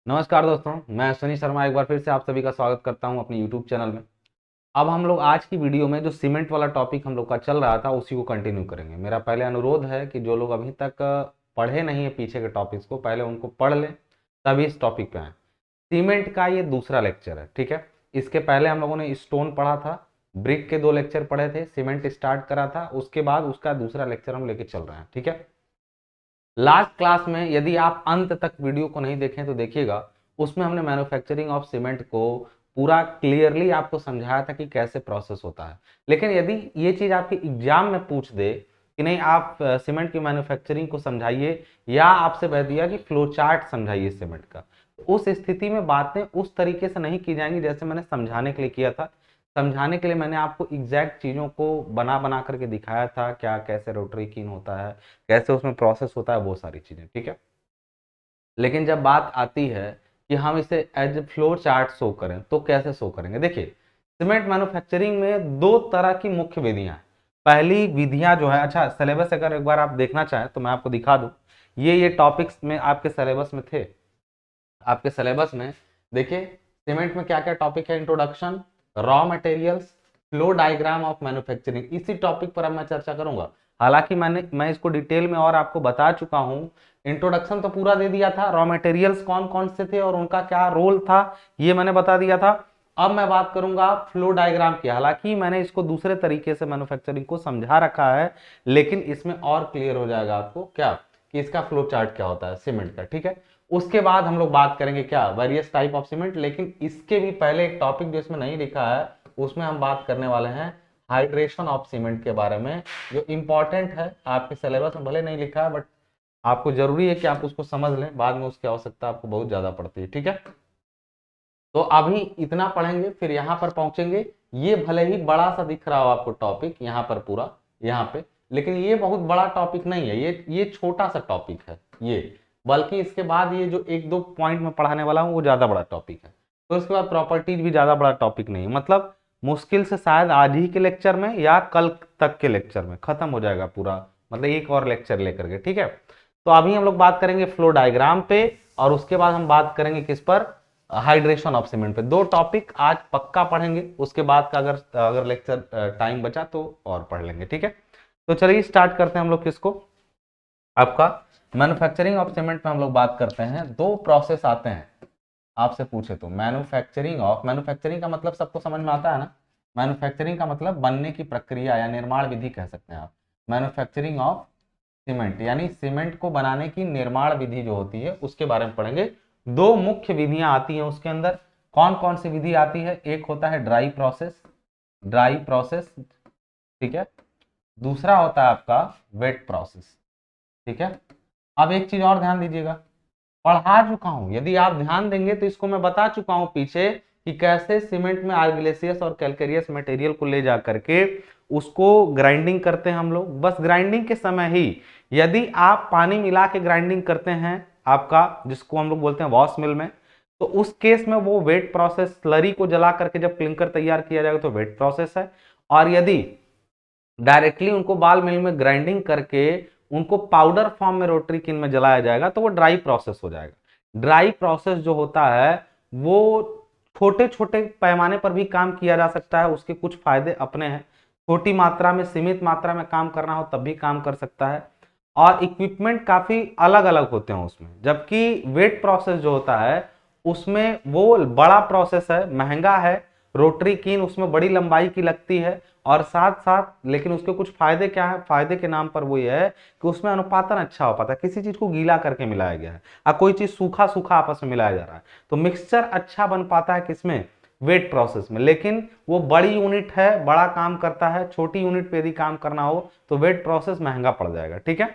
नमस्कार दोस्तों, मैं अश्विनी शर्मा एक बार फिर से आप सभी का स्वागत करता हूं अपने YouTube चैनल में। अब हम लोग आज की वीडियो में जो सीमेंट वाला टॉपिक हम लोग का चल रहा था उसी को कंटिन्यू करेंगे। मेरा पहले अनुरोध है कि जो लोग अभी तक पढ़े नहीं है पीछे के टॉपिक्स को, पहले उनको पढ़ लें तभी इस टॉपिक पे आए। सीमेंट का ये दूसरा लेक्चर है, ठीक है। इसके पहले हम लोगों ने स्टोन पढ़ा था, ब्रिक के 2 लेक्चर पढ़े थे, सीमेंट स्टार्ट करा था, उसके बाद उसका दूसरा लेक्चर हम लेके चल रहे हैं, ठीक है। लास्ट क्लास में यदि आप अंत तक वीडियो को नहीं देखें तो देखिएगा, उसमें हमने मैन्युफैक्चरिंग ऑफ सीमेंट को पूरा क्लियरली आपको समझाया था कि कैसे प्रोसेस होता है। लेकिन यदि ये चीज़ आपके एग्जाम में पूछ दे कि नहीं आप सीमेंट की मैन्युफैक्चरिंग को समझाइए, या आपसे कह दिया कि फ्लो चार्ट समझाइए सीमेंट का, तो उस स्थिति में बातें उस तरीके से नहीं की जाएंगी जैसे मैंने समझाने के लिए किया था। समझाने के लिए मैंने आपको एग्जैक्ट चीज़ों को बना बना करके दिखाया था, क्या कैसे रोटरी कीन होता है, कैसे उसमें प्रोसेस होता है, वो सारी चीज़ें, ठीक है। लेकिन जब बात आती है कि हम इसे एज फ्लो चार्ट शो करें तो कैसे शो करेंगे। देखिए, सीमेंट मैन्युफैक्चरिंग में 2 तरह की मुख्य विधियां हैं। पहली विधियां जो है, अच्छा सिलेबस अगर एक बार आप देखना चाहें तो मैं आपको दिखा दूं, ये टॉपिक्स में आपके सिलेबस में थे। आपके सिलेबस में देखिए, सीमेंट में क्या क्या टॉपिक है। Introduction, raw materials, flow diagram of manufacturing, इसी टॉपिक पर अब मैं चर्चा करूंगा। हालांकि मैं इसको डिटेल में और आपको बता चुका हूं। इंट्रोडक्शन तो पूरा दे दिया था, रॉ मटेरियल्स कौन कौन से थे और उनका क्या रोल था ये मैंने बता दिया था। अब मैं बात करूंगा फ्लो डायग्राम की। हालांकि मैंने इसको दूसरे तरीके से मैन्युफैक्चरिंग को समझा रखा है, लेकिन इसमें और क्लियर हो जाएगा आपको क्या कि इसका फ्लो चार्ट क्या होता है सीमेंट का, ठीक है। उसके बाद हम लोग बात करेंगे क्या, वेरियस टाइप ऑफ सीमेंट। लेकिन इसके भी पहले एक टॉपिक जो इसमें नहीं लिखा है, उसमें हम बात करने वाले हैं हाइड्रेशन ऑफ सीमेंट के बारे में, जो इंपॉर्टेंट है। आपके सिलेबस में भले नहीं लिखा है, बट आपको जरूरी है कि आप उसको समझ लें, बाद में उसकी आवश्यकता आपको बहुत ज्यादा पड़ती है, ठीक है। तो अभी इतना पढ़ेंगे, फिर यहाँ पर पहुंचेंगे। ये भले ही बड़ा सा दिख रहा हो आपको टॉपिक यहाँ पर पूरा, यहाँ पे, लेकिन ये बहुत बड़ा टॉपिक नहीं है, ये छोटा सा टॉपिक है ये। बल्कि इसके बाद ये जो 1-2 पॉइंट में पढ़ाने वाला हूँ वो ज्यादा बड़ा टॉपिक है। तो इसके बाद प्रॉपर्टीज भी ज्यादा बड़ा टॉपिक नहीं है, मतलब मुश्किल से शायद आज ही के लेक्चर में या कल तक के लेक्चर में खत्म हो जाएगा पूरा, मतलब एक और लेक्चर लेकर के, ठीक है। तो अभी हम लोग बात करेंगे फ्लो डायग्राम पे, और उसके बाद हम बात करेंगे किस पर, हाइड्रेशन ऑफ सीमेंट पे। 2 टॉपिक आज पक्का पढ़ेंगे, उसके बाद का अगर अगर लेक्चर टाइम बचा तो और पढ़ लेंगे, ठीक है। तो चलिए स्टार्ट करते हैं हम लोग किसको, आपका मैन्युफैक्चरिंग ऑफ सीमेंट में हम लोग बात करते हैं। 2 प्रोसेस आते हैं आपसे पूछे तो। मैन्युफैक्चरिंग का मतलब सबको समझ में आता है ना। मैन्युफैक्चरिंग का मतलब बनने की प्रक्रिया या निर्माण विधि कह सकते हैं आप। मैन्युफैक्चरिंग ऑफ सीमेंट यानी सीमेंट को बनाने की निर्माण विधि जो होती है उसके बारे में पढ़ेंगे। 2 मुख्य विधियां आती हैं उसके अंदर। कौन कौन सी विधि आती है, एक होता है ड्राई प्रोसेस, ठीक है। दूसरा होता है आपका वेट प्रोसेस, ठीक है। अब एक चीज और ध्यान दीजिएगा, पढ़ा चुका हूं, यदि आप ध्यान देंगे तो इसको मैं बता चुका हूं पीछे कि कैसे सीमेंट में आर्गिलेसियस और कैलकेरियस मटेरियल को ले जा करके उसको ग्राइंडिंग करते हैं हम लोग। बस ग्राइंडिंग के समय ही यदि आप पानी मिला के ग्राइंडिंग करते हैं आपका, जिसको हम लोग बोलते हैं वॉश मिल में, तो उस केस में वो वेट प्रोसेस, स्लरी को जला करके जब क्लिंकर तैयार किया जाएगा तो वेट प्रोसेस है। और यदि डायरेक्टली उनको बाल मिल में ग्राइंडिंग करके उनको पाउडर फॉर्म में रोटरी किन में जलाया जाएगा तो वो ड्राई प्रोसेस हो जाएगा। ड्राई प्रोसेस जो होता है वो छोटे छोटे पैमाने पर भी काम किया जा सकता है, उसके कुछ फायदे अपने हैं। छोटी मात्रा में, सीमित मात्रा में काम करना हो तब भी काम कर सकता है, और इक्विपमेंट काफी अलग अलग होते हैं उसमें। जबकि वेट प्रोसेस जो होता है उसमें वो बड़ा प्रोसेस है, महंगा है, रोटरी कीन उसमें बड़ी लंबाई की लगती है, और साथ साथ लेकिन उसके कुछ फायदे क्या है, फायदे के नाम पर वो ये है कि उसमें अनुपातन अच्छा हो पाता है। किसी चीज को गीला करके मिलाया गया है और कोई चीज सूखा सूखा आपस में मिलाया जा रहा है, तो मिक्सचर अच्छा बन पाता है किसमें, वेट प्रोसेस में। लेकिन वो बड़ी यूनिट है, बड़ा काम करता है, छोटी यूनिट पे यदि काम करना हो तो वेट प्रोसेस महंगा पड़ जाएगा, ठीक है।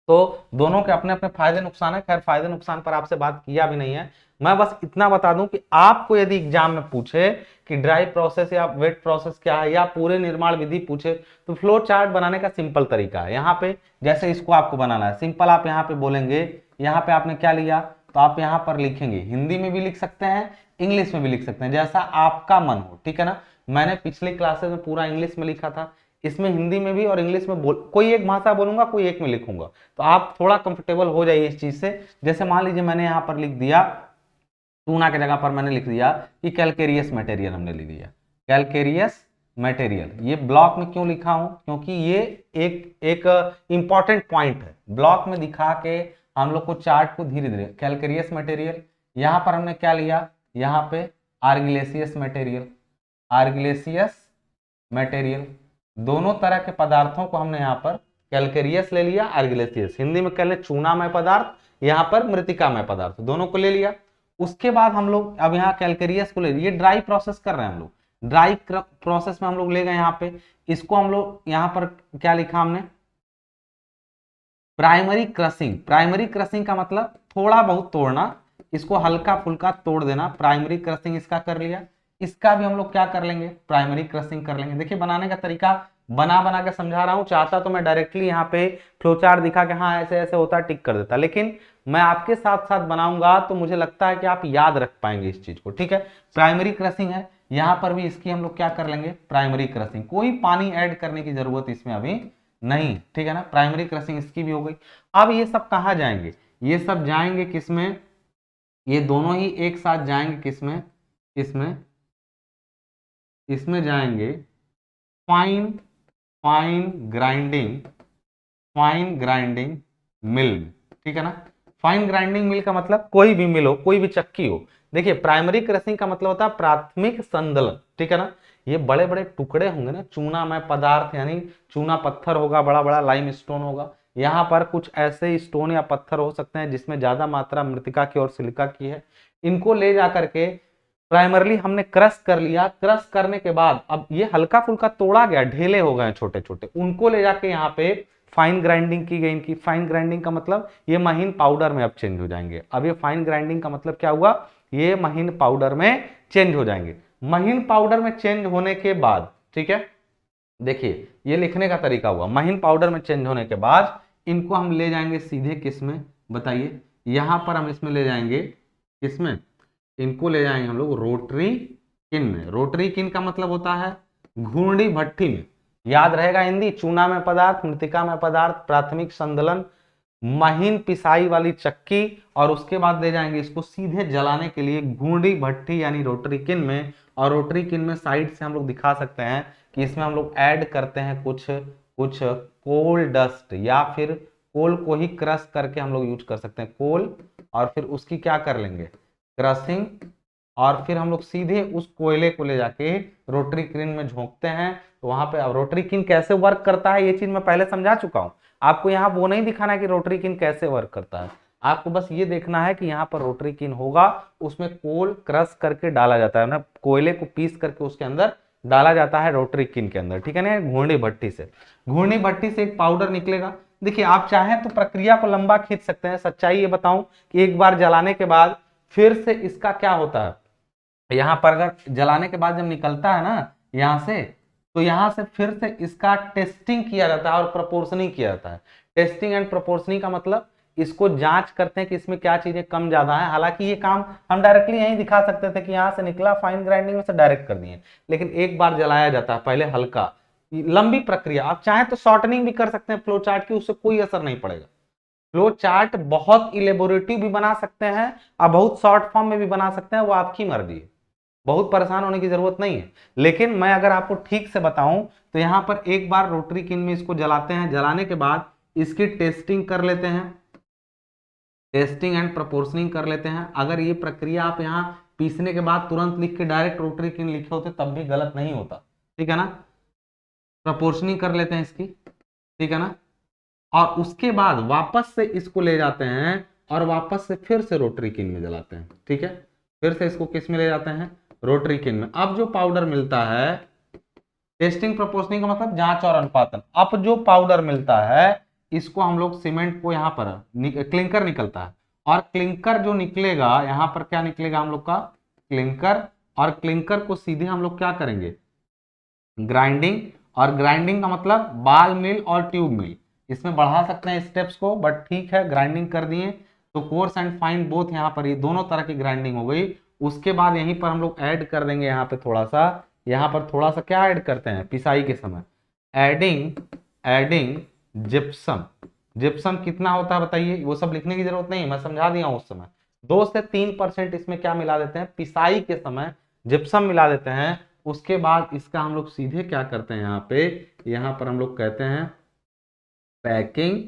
तो दोनों के अपने अपने फायदे नुकसान है। खैर फायदे नुकसान पर आपसे बात किया भी नहीं है, मैं बस इतना बता दूं कि आपको यदि एग्जाम में पूछे कि ड्राई प्रोसेस या वेट प्रोसेस क्या है, या पूरे निर्माण विधि पूछे, तो फ्लो चार्ट बनाने का सिंपल तरीका है। यहाँ पे जैसे इसको आपको बनाना है सिंपल, आप यहाँ पे बोलेंगे, यहाँ पे आपने क्या लिया तो आप यहाँ पर लिखेंगे, हिंदी में भी लिख सकते हैं, इंग्लिश में भी लिख सकते हैं, जैसा आपका मन हो, ठीक है ना। मैंने पिछले क्लासेस में पूरा इंग्लिश में लिखा था, इसमें हिंदी में भी और इंग्लिश में कोई एक भाषा बोलूंगा, कोई एक में लिखूंगा, तो आप थोड़ा कंफर्टेबल हो जाइए इस चीज से। जैसे मान लीजिए मैंने यहाँ पर लिख दिया चूना की जगह पर मैंने लिख दिया कि कैलकेरियस मटेरियल हमने लिख दिया, कैलकेरियस मटेरियल। ये ब्लॉक में क्यों लिखा हूं, क्योंकि ये एक इंपॉर्टेंट पॉइंट है, ब्लॉक में दिखा के हम लोग को चार्ट को धीरे धीरे। कैलकेरियस मटेरियल, यहां पर हमने क्या लिया, यहाँ पे आर्गिलेसियस मटेरियल, आर्गिलेसियस मटेरियल, दोनों तरह के पदार्थों को हमने यहाँ पर कैलकेरियस ले लिया, आर्गिलेसियस, हिंदी में कह ले चूनामय पदार्थ, यहाँ पर मृतिकामय पदार्थ, दोनों को ले लिया। उसके बाद हम लोग अब यहाँ कैलकेरियस को ले लिया, ये ड्राई प्रोसेस कर रहे हैं हम लोग, ड्राई प्रोसेस में हम लोग ले गए यहाँ पे, इसको हम लोग यहाँ पर क्या लिखा हमने, प्राइमरी क्रशिंग। प्राइमरी क्रशिंग का मतलब थोड़ा बहुत तोड़ना, इसको हल्का फुल्का तोड़ देना, प्राइमरी क्रशिंग इसका कर लिया। इसका भी हम लोग क्या कर लेंगे, प्राइमरी क्रशिंग कर लेंगे। देखिए बनाने का तरीका बना बना के समझा रहा हूं, चाहता तो मैं डायरेक्टली यहाँ पे फ्लोचार्ट दिखा के हाँ ऐसे ऐसे होता टिक कर देता, लेकिन मैं आपके साथ साथ बनाऊंगा तो मुझे लगता है कि आप याद रख पाएंगे इस चीज को। ठीक है, प्राइमरी क्रशिंग है, यहाँ पर भी इसकी हम लोग क्या कर लेंगे, प्राइमरी क्रशिंग, कोई पानी ऐड करने की जरूरत इसमें अभी नहीं। ठीक है ना, प्राइमरी क्रशिंग इसकी भी हो गई। अब ये सब कहाँ जाएंगे, ये सब जाएंगे किसमें, ये दोनों ही एक साथ जाएंगे किसमें, इसमें, इसमें जाएंगे fine fine grinding, fine grinding mill में। ठीक है ना, फाइन ग्राइंडिंग मिल का मतलब कोई भी मिल हो, कोई भी चक्की हो। देखिए प्राइमरी क्रशिंग का मतलब होता है प्राथमिक संदलन। ठीक है ना, ये बड़े बड़े टुकड़े होंगे ना, चूनामय पदार्थ, यानी चूना पत्थर होगा, बड़ा बड़ा लाइम स्टोन होगा, यहाँ पर कुछ ऐसे स्टोन या पत्थर हो सकते हैं जिसमें ज्यादा मात्रा मृतिका की और सिलिका की है। इनको ले जा करके प्राइमरली हमने क्रश कर लिया, क्रश करने के बाद अब ये हल्का फुल्का तोड़ा गया, ढेले हो गए छोटे छोटे, उनको ले जाके यहाँ पे फाइन ग्राइंडिंग की गई। इनकी फाइन ग्राइंडिंग का मतलब ये महीन पाउडर में अब चेंज हो जाएंगे। अब ये फाइन ग्राइंडिंग का मतलब क्या हुआ, ये महीन पाउडर में चेंज हो जाएंगे। महीन पाउडर में चेंज होने के बाद, ठीक है, देखिए ये लिखने का तरीका हुआ, महीन पाउडर में चेंज होने के बाद इनको हम ले जाएंगे सीधे किस में बताइए, यहां पर हम इसमें ले जाएंगे किसमें, इनको ले जाएंगे हम लोग रोटरी किन में। रोटरी किन का मतलब होता है घूर्णी भट्ठी में, याद रहेगा हिंदी, चूना में पदार्थ, मृतिका में पदार्थ, प्राथमिक संदलन, महीन पिसाई वाली चक्की, और उसके बाद ले जाएंगे इसको सीधे जलाने के लिए घूर्णी भट्ठी यानी रोटरी किन में। और रोटरी किन में साइड से हम लोग दिखा सकते हैं कि इसमें हम लोग ऐड करते हैं कुछ कुछ कोल डस्ट, या फिर कोल को ही क्रश करके हम लोग यूज कर सकते हैं कोल, और फिर उसकी क्या कर लेंगे क्रशिंग, और फिर हम लोग सीधे उस कोयले को ले जाके रोटरी किन में झोंकते हैं। तो वहां पे अब रोटरी किन कैसे वर्क करता है ये चीज मैं पहले समझा चुका हूं, आपको यहाँ वो नहीं दिखाना है कि रोटरी किन कैसे वर्क करता है, आपको बस ये देखना है कि यहाँ पर रोटरी किन होगा, उसमें कोल क्रश करके डाला जाता है ना, कोयले को पीस करके उसके अंदर डाला जाता है रोटरी किन के अंदर। ठीक है ना, घूर्णी भट्टी से, घूर्णी भट्टी से एक पाउडर निकलेगा। देखिए आप चाहें तो प्रक्रिया को लंबा खींच सकते हैं, सच्चाई ये बताऊं कि एक बार जलाने के बाद फिर से इसका क्या होता है, यहाँ पर अगर जलाने के बाद जब निकलता है ना यहाँ से, तो यहाँ से फिर से इसका टेस्टिंग किया जाता है और प्रोपोर्शनिंग किया जाता है। टेस्टिंग एंड प्रोपोर्शनिंग का मतलब इसको जांच करते हैं कि इसमें क्या चीजें कम ज्यादा है। हालांकि ये काम हम डायरेक्टली यही दिखा सकते थे कि यहाँ से निकला फाइन ग्राइंडिंग में से डायरेक्ट कर दिए, लेकिन एक बार जलाया जाता है पहले हल्का, लंबी प्रक्रिया। आप चाहें तो शॉर्टनिंग भी कर सकते हैं फ्लो चार्ट की, उससे कोई असर नहीं पड़ेगा। फ्लो चार्ट बहुत इलेबोरेटिव भी बना सकते हैं और बहुत शॉर्ट फॉर्म में भी बना सकते हैं, वो आपकी मर्जी है, बहुत परेशान होने की जरूरत नहीं है। लेकिन मैं अगर आपको ठीक से बताऊं तो यहाँ पर एक बार रोटरी किन में इसको जलाते हैं, जलाने के बाद इसकी टेस्टिंग कर लेते हैं, टेस्टिंग एंड प्रोपोर्शनिंग कर लेते हैं। अगर ये प्रक्रिया आप यहाँ पीसने के बाद तुरंत लिख के डायरेक्ट रोटरी किन लिखे होते तब भी गलत नहीं होता। ठीक है ना, प्रोपोर्शनिंग कर लेते हैं इसकी, ठीक है ना, और उसके बाद वापस से इसको ले जाते हैं और वापस से फिर से रोटरी किन में जलाते हैं। ठीक है, फिर से इसको किस में ले जाते हैं, रोटरी किन में। अब जो पाउडर मिलता है, टेस्टिंग प्रोपोर्शनिंग का मतलब जांच और अनुपातन, अब जो पाउडर मिलता है इसको हम लोग सीमेंट को यहाँ पर क्लिंकर निकलता है, और क्लिंकर जो निकलेगा यहाँ पर क्या निकलेगा हम लोग का क्लिंकर, और क्लिंकर को सीधे हम लोग क्या करेंगे ग्राइंडिंग, और ग्राइंडिंग का मतलब बाल मिल और ट्यूब मिल, इसमें बढ़ा सकते हैं स्टेप्स को, बट ठीक है ग्राइंडिंग कर दिए तो कोर्स एंड फाइन बोथ यहाँ पर ये दोनों तरह की ग्राइंडिंग हो गई। उसके बाद यहीं पर हम लोग ऐड कर देंगे यहाँ पे थोड़ा सा, यहाँ पर थोड़ा सा क्या ऐड करते हैं पिसाई के समय, एडिंग एडिंग जिप्सम। जिप्सम कितना होता है बताइए, वो सब लिखने की जरूरत नहीं है, मैं समझा दिया हूँ उस समय। 2 से 3% इसमें क्या मिला देते हैं, पिसाई के समय जिप्सम मिला देते हैं। उसके बाद इसका हम लोग सीधे क्या करते हैं, यहाँ पर हम लोग कहते हैं पैकिंग,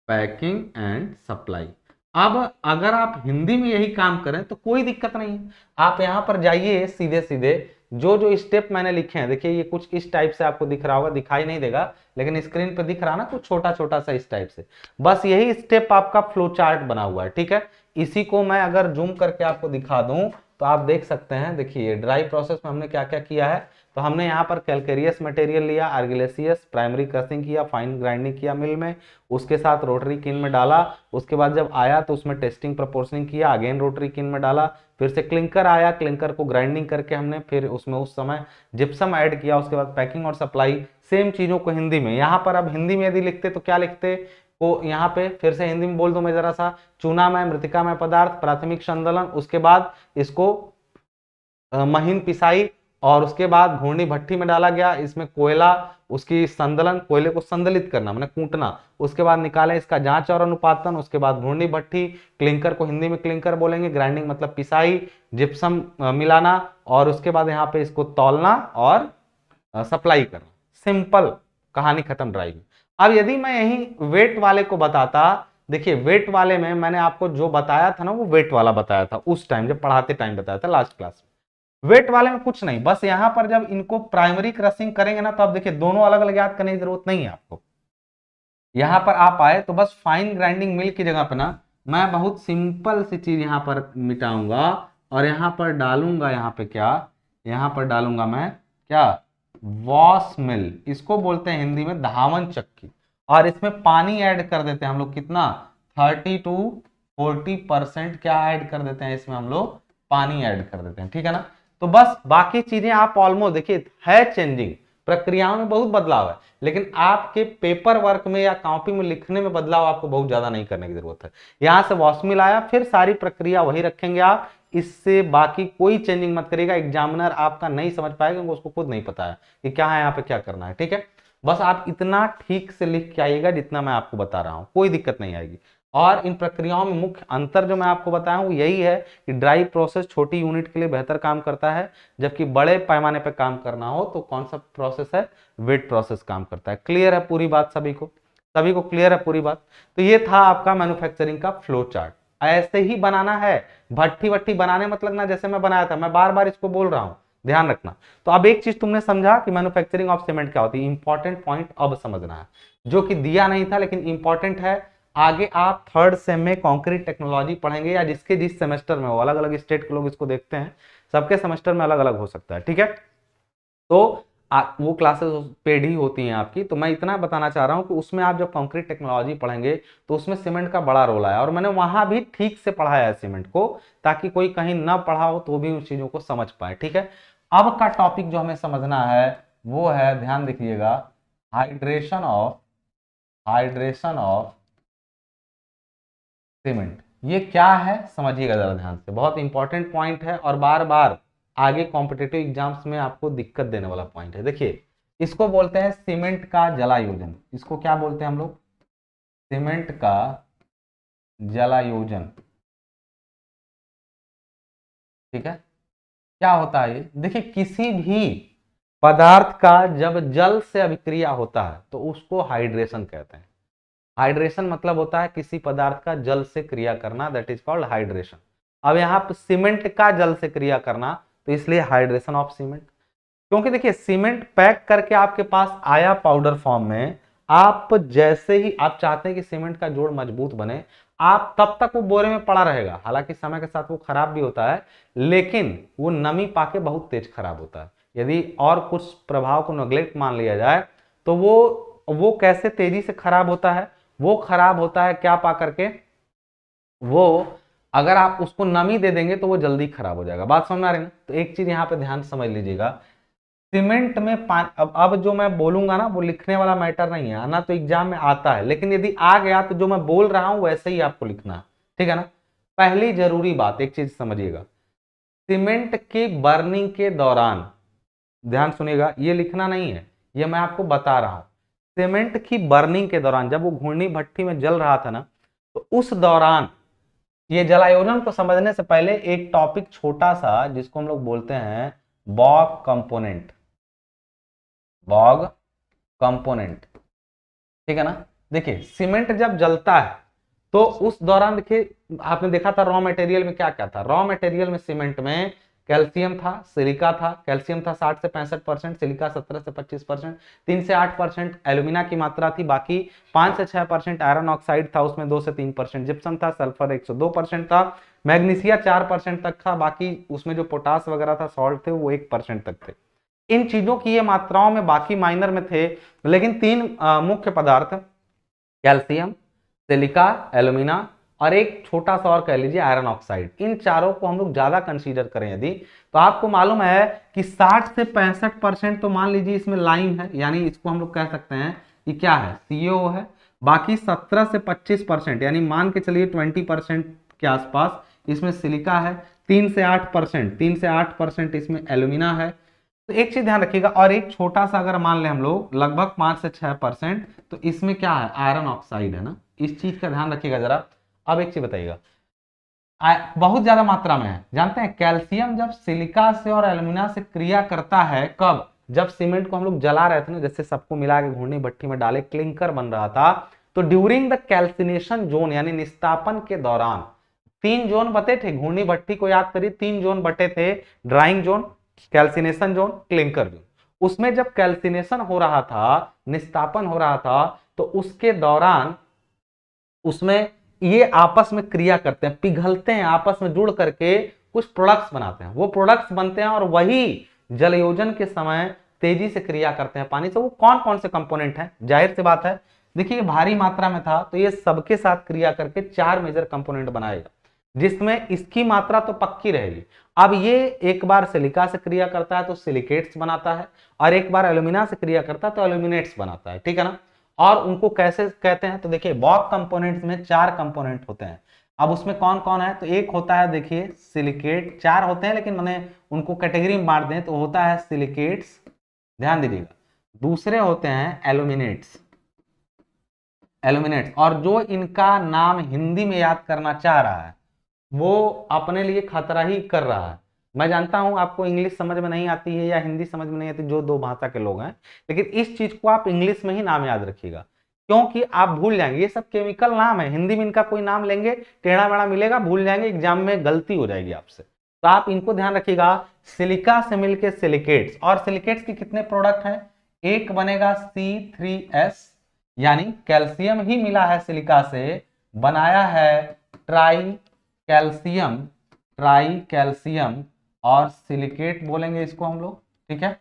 पैकिंग एंड सप्लाई। अब अगर आप हिंदी में यही काम करें तो कोई दिक्कत नहीं है। आप यहां पर जाइए सीधे सीधे, जो जो स्टेप मैंने लिखे हैं, देखिए ये कुछ इस टाइप से आपको दिख रहा होगा, दिखाई नहीं देगा लेकिन स्क्रीन पे दिख रहा ना, कुछ छोटा छोटा सा इस टाइप से, बस यही स्टेप आपका फ्लो चार्ट बना हुआ है। ठीक है, इसी को मैं अगर जूम करके आपको दिखा दूं तो आप देख सकते हैं। देखिए ड्राई प्रोसेस में हमने क्या क्या किया है, तो हमने यहाँ पर कैलकेरियस मटेरियल लिया, आर्गिलेसियस, प्राइमरी क्रशिंग किया, फाइन ग्राइंडिंग किया मिल में, उसके साथ रोटरी किन में डाला, उसके बाद जब आया तो उसमें टेस्टिंग प्रोपोर्शनिंग किया, अगेन रोटरी किन में डाला, फिर से क्लिंकर आया, क्लिंकर को ग्राइंडिंग करके हमने फिर उसमें उस समय जिप्सम ऐड किया, उसके बाद पैकिंग और सप्लाई। सेम चीजों को हिंदी में, यहाँ पर अब हिंदी में यदि लिखते तो क्या लिखते, को यहाँ पे फिर से हिंदी में बोल दो मैं जरा सा, चूनामय मृतिकामय पदार्थ, प्राथमिक संदलन, उसके बाद इसको महीन पिसाई, और उसके बाद घूर्णी भट्टी में डाला गया, इसमें कोयला, उसकी संदलन, कोयले को संदलित करना मैंने कूटना, उसके बाद निकाले इसका जांच और अनुपातन, उसके बाद घूर्णी भट्टी, क्लिंकर को हिंदी में क्लिंकर बोलेंगे, ग्राइंडिंग मतलब पिसाई, जिप्सम मिलाना, और उसके बाद यहाँ पे इसको तौलना और सप्लाई करना। सिंपल कहानी खत्म ड्राई में। अब यदि मैं यही वेट वाले को बताता, देखिए वेट वाले में मैंने आपको जो बताया था ना, वो वेट वाला बताया था उस टाइम जब पढ़ाते टाइम बताया था लास्ट क्लास में। वेट वाले में कुछ नहीं, बस यहां पर जब इनको प्राइमरी क्रशिंग करेंगे ना, तो आप देखिए दोनों अलग अलग याद करने की जरूरत नहीं है आपको। यहां पर आप आए तो बस फाइन ग्राइंडिंग मिल की जगह पे ना मैं बहुत सिंपल सी चीज यहां पर मिटाऊंगा, और यहां पर डालूंगा, यहाँ पे क्या, यहां पर डालूंगा मैं क्या, वॉश मिल, इसको बोलते हैं हिंदी में धावन चक्की। और इसमें पानी ऐड कर देते हैं हम लोग, कितना, 30 to 40% क्या ऐड कर देते हैं इसमें हम लोग, पानी ऐड कर देते हैं। ठीक है ना, तो बस बाकी चीजें आप ऑलमोस्ट देखिए है चेंजिंग, प्रक्रियाओं में बहुत बदलाव है, लेकिन आपके पेपर वर्क में या कॉपी में लिखने में बदलाव आपको बहुत ज्यादा नहीं करने की जरूरत है। यहां से वॉश मिल आया, फिर सारी प्रक्रिया वही रखेंगे आप, इससे बाकी कोई चेंजिंग मत करिएगा। एग्जामिनर आपका नहीं समझ पाएगा क्योंकि उसको खुद नहीं पता है कि क्या है यहाँ पे क्या करना है। ठीक है, बस आप इतना ठीक से लिख के आइएगा जितना मैं आपको बता रहा हूं, कोई दिक्कत नहीं आएगी। और इन प्रक्रियाओं में मुख्य अंतर जो मैं आपको बताया हूं यही है कि ड्राई प्रोसेस छोटी यूनिट के लिए बेहतर काम करता है, जबकि बड़े पैमाने पर काम करना हो तो कौन सा प्रोसेस है, वेट प्रोसेस काम करता है। क्लियर है पूरी बात सभी को, सभी को क्लियर है पूरी बात। तो ये था आपका मैन्युफैक्चरिंग का फ्लो चार्ट, ऐसे ही बनाना है। भट्टी वट्टी बनाने मत लगना जैसे मैं बनाया था, मैं बार बार इसको बोल रहा हूं, ध्यान रखना। तो अब एक चीज तुमने समझा कि मैन्युफैक्चरिंग ऑफ सीमेंट क्या होती है, इंपॉर्टेंट पॉइंट अब समझना है, जो कि दिया नहीं था लेकिन इंपॉर्टेंट है। आगे आप थर्ड सेम में कंक्रीट टेक्नोलॉजी पढ़ेंगे, या जिसके जिस सेमेस्टर में हो, अलग अलग स्टेट के लोग इसको देखते हैं, सबके सेमेस्टर में अलग अलग हो सकता है। ठीक है, तो वो क्लासेस पेड ही होती हैं आपकी। तो मैं इतना बताना चाह रहा हूं कि उसमें आप जब कंक्रीट टेक्नोलॉजी पढ़ेंगे तो उसमें सीमेंट का बड़ा रोल आया, और मैंने वहां भी ठीक से पढ़ाया है सीमेंट को, ताकि कोई कहीं ना पढ़ा हो तो भी उन चीजों को समझ पाए। ठीक है, अब का टॉपिक जो हमें समझना है वो है, ध्यान देखिएगा, hydration of, hydration of cement. ये क्या है समझिएगा जरा ध्यान से, बहुत इंपॉर्टेंट पॉइंट है और बार बार आगे कॉम्पिटिटिव एग्जाम्स में आपको दिक्कत देने वाला पॉइंट है। देखिए इसको बोलते हैं सीमेंट का जलायोजन, इसको क्या बोलते हैं हम लोग, सीमेंट का जलायोजन। ठीक है, क्या होता है ये, देखिए किसी भी पदार्थ का जब जल से अभिक्रिया होता है तो उसको हाइड्रेशन कहते हैं। हाइड्रेशन मतलब होता है किसी पदार्थ का जल से क्रिया करना, दैट इज कॉल्ड हाइड्रेशन। अब यहाँ पे सीमेंट का जल से क्रिया करना, तो इसलिए हाइड्रेशन ऑफ सीमेंट। क्योंकि देखिए सीमेंट पैक करके आपके पास आया पाउडर फॉर्म में, आप जैसे ही आप चाहते हैं कि सीमेंट का जोड़ मजबूत बने, आप तब तक वो बोरे में पड़ा रहेगा, हालांकि समय के साथ वो खराब भी होता है, लेकिन वो नमी पाके बहुत तेज खराब होता है। यदि और कुछ प्रभाव को नेग्लेक्ट मान लिया जाए तो वो कैसे तेजी से खराब होता है, वो खराब होता है क्या पा करके, वो अगर आप उसको नमी दे देंगे तो वो जल्दी खराब हो जाएगा। बात समझ में आ रही है ना, तो एक चीज यहाँ पे ध्यान समझ लीजिएगा, सीमेंट में पानी, अब जो मैं बोलूंगा ना वो लिखने वाला मैटर नहीं है, आना तो एग्जाम में आता है, लेकिन यदि आ गया तो जो मैं बोल रहा हूं वैसे ही आपको लिखना है। ठीक है ना, पहली जरूरी बात एक चीज समझिएगा, सीमेंट की बर्निंग के दौरान, ध्यान सुनिएगा, ये लिखना नहीं है, ये मैं आपको बता रहा हूं। सीमेंट की बर्निंग के दौरान जब वो घूर्णी भट्टी में जल रहा था ना, तो उस दौरान ये जलायोजन को समझने से पहले एक टॉपिक छोटा सा जिसको हम लोग बोलते हैं बॉग कंपोनेंट, बॉग कंपोनेंट, ठीक है ना। देखिए सीमेंट जब जलता है तो उस दौरान देखिए आपने देखा था रॉ मटेरियल में क्या क्या था। रॉ मटेरियल में सीमेंट में कैल्शियम था, सिलिका था। कैल्शियम था 60 से 65%, सिलिका 17 से 25%, 3 से 8% एल्यूमिना की मात्रा थी, बाकी 5 से 6% आयरन ऑक्साइड था, उसमें 2 से 3% जिप्सम था, सल्फर 102% था, मैग्नीशिया 4% तक था, बाकी उसमें जो पोटास वगैरह था सॉल्ट थे वो 1% तक थे। इन चीजों की ये मात्राओं में बाकी माइनर में थे, लेकिन तीन मुख्य पदार्थ कैल्शियम, सिलिका, एल्यूमिना और एक छोटा सा और कह लीजिए आयरन ऑक्साइड, इन चारों को हम लोग ज्यादा कंसीडर करें यदि तो आपको मालूम है कि 60 से 65% तो मान लीजिए इसमें लाइम है, यानी इसको हम लोग कह सकते हैं कि क्या है, CaO है। बाकी 17 से 25% यानी मान के चलिए 20% के आसपास इसमें सिलिका है। 3 से 8% इसमें एल्यूमिना है। तो एक चीज ध्यान रखिएगा, और एक छोटा सा अगर मान ले हम लोग लगभग 5 से 6%, तो इसमें क्या है, आयरन ऑक्साइड है ना। इस चीज का ध्यान रखिएगा जरा। अब एक चीज बताइएगा, बहुत ज्यादा मात्रा में है, जानते हैं कैल्शियम जब सिलिका से और एल्यूमिना से क्रिया करता है, कब, जब सीमेंट को हम लोग जला रहे थे ना, जैसे सबको मिला के घूर्णी भट्टी में डाले क्लिंकर बन रहा था, तो ड्यूरिंग द कैल्सिनेशन जोन यानी निस्तापन के दौरान 3 जोन बटे थे। घूर्णी भट्टी को याद करिए, 3 जोन बटे थे, drawing zone, calcination zone, clinker zone. उसमें जब कैल्सिनेशन हो रहा था, निस्तापन हो रहा था, तो उसके दौरान उसमें ये आपस में क्रिया करते हैं, पिघलते हैं, आपस में जुड़ करके कुछ प्रोडक्ट्स बनाते हैं। वो प्रोडक्ट्स बनते हैं और वही जलयोजन के समय तेजी से क्रिया करते हैं पानी से। वो कौन कौन से कंपोनेंट हैं, जाहिर सी बात है, देखिए भारी मात्रा में था तो ये सबके साथ क्रिया करके 4 मेजर कंपोनेंट बनाएगा, जिसमें इसकी मात्रा तो पक्की रहेगी। अब ये एक बार सिलिका से क्रिया करता है तो सिलिकेट्स बनाता है, और एक बार एल्यूमिना से क्रिया करता है तो एल्यूमिनेट्स बनाता है, ठीक है ना। और उनको कैसे कहते हैं, तो देखिए बॉग कंपोनेंट्स में 4 कंपोनेंट होते हैं। अब उसमें कौन कौन है, तो एक होता है देखिए सिलिकेट, 4 होते हैं लेकिन मैंने उनको कैटेगरी में बांट दें, तो होता है सिलिकेट्स, ध्यान दीजिएगा। दूसरे होते हैं एल्यूमिनेट्स, एल्यूमिनेट्स, और जो इनका नाम हिंदी में याद करना चाह रहा है वो अपने लिए खतरा ही कर रहा है। मैं जानता हूं आपको इंग्लिश समझ में नहीं आती है या हिंदी समझ में नहीं आती, जो दो भाषा के लोग हैं, लेकिन इस चीज को आप इंग्लिश में ही नाम याद रखिएगा, क्योंकि आप भूल जाएंगे। ये सब केमिकल नाम है, हिंदी में इनका कोई नाम लेंगे टेढ़ा मेढ़ा मिलेगा, भूल जाएंगे, एग्जाम में गलती हो जाएगी आपसे, तो आप इनको ध्यान रखिएगा। सिलिका से मिलकर सिलिकेट्स, और सिलिकेट्स के कितने प्रोडक्ट हैं, एक बनेगा C3S, यानी कैल्शियम ही मिला है सिलिका से, बनाया है ट्राई कैल्शियम, ट्राई कैल्शियम और सिलिकेट बोलेंगे इसको हम लोग, ठीक है।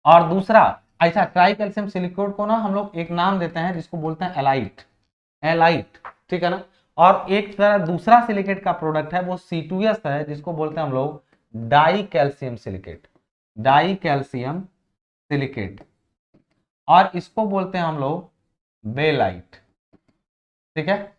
और दूसरा, ऐसा ट्राई कैल्शियम सिलिकेट को ना हम लोग एक नाम देते हैं जिसको बोलते हैं एलाइट, एलाइट, ठीक है ना। और एक तरह दूसरा सिलिकेट का प्रोडक्ट है वो C2S है, जिसको बोलते हैं हम लोग die calcium silicate, di calcium silicate, और इसको बोलते हैं हम लोग बेलाइट, ठीक है।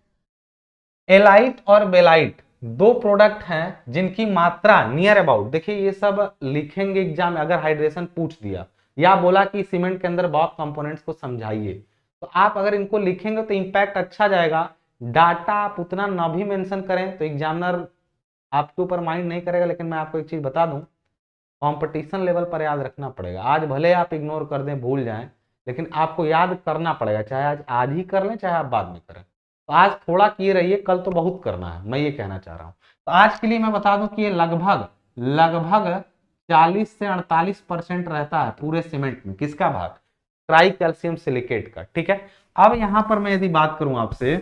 एलाइट और बेलाइट दो प्रोडक्ट हैं जिनकी मात्रा नियर अबाउट, देखिए ये सब लिखेंगे एग्जाम में, अगर हाइड्रेशन पूछ दिया या बोला कि सीमेंट के अंदर बॉक्स कंपोनेंट्स को समझाइए, तो आप अगर इनको लिखेंगे तो इंपैक्ट अच्छा जाएगा। डाटा आप उतना ना भी मेंशन करें तो एग्जामिनर आपके ऊपर माइंड नहीं करेगा, लेकिन मैं आपको एक चीज बता दूं, कंपटीशन लेवल पर याद रखना पड़ेगा। आज भले आप इग्नोर कर दें, भूल जाएं, लेकिन आपको याद करना पड़ेगा, चाहे आज आज ही कर लें चाहे आप बाद में करें। तो आज थोड़ा किए रहिए, कल तो बहुत करना है, मैं ये कहना चाह रहा हूं। तो आज के लिए मैं बता दूं कि ये लगभग लगभग 40 से 48% रहता है पूरे सीमेंट में, किसका भाग, ट्राई कैल्शियम सिलिकेट का, ठीक है। अब यहां पर मैं यदि बात करूं आपसे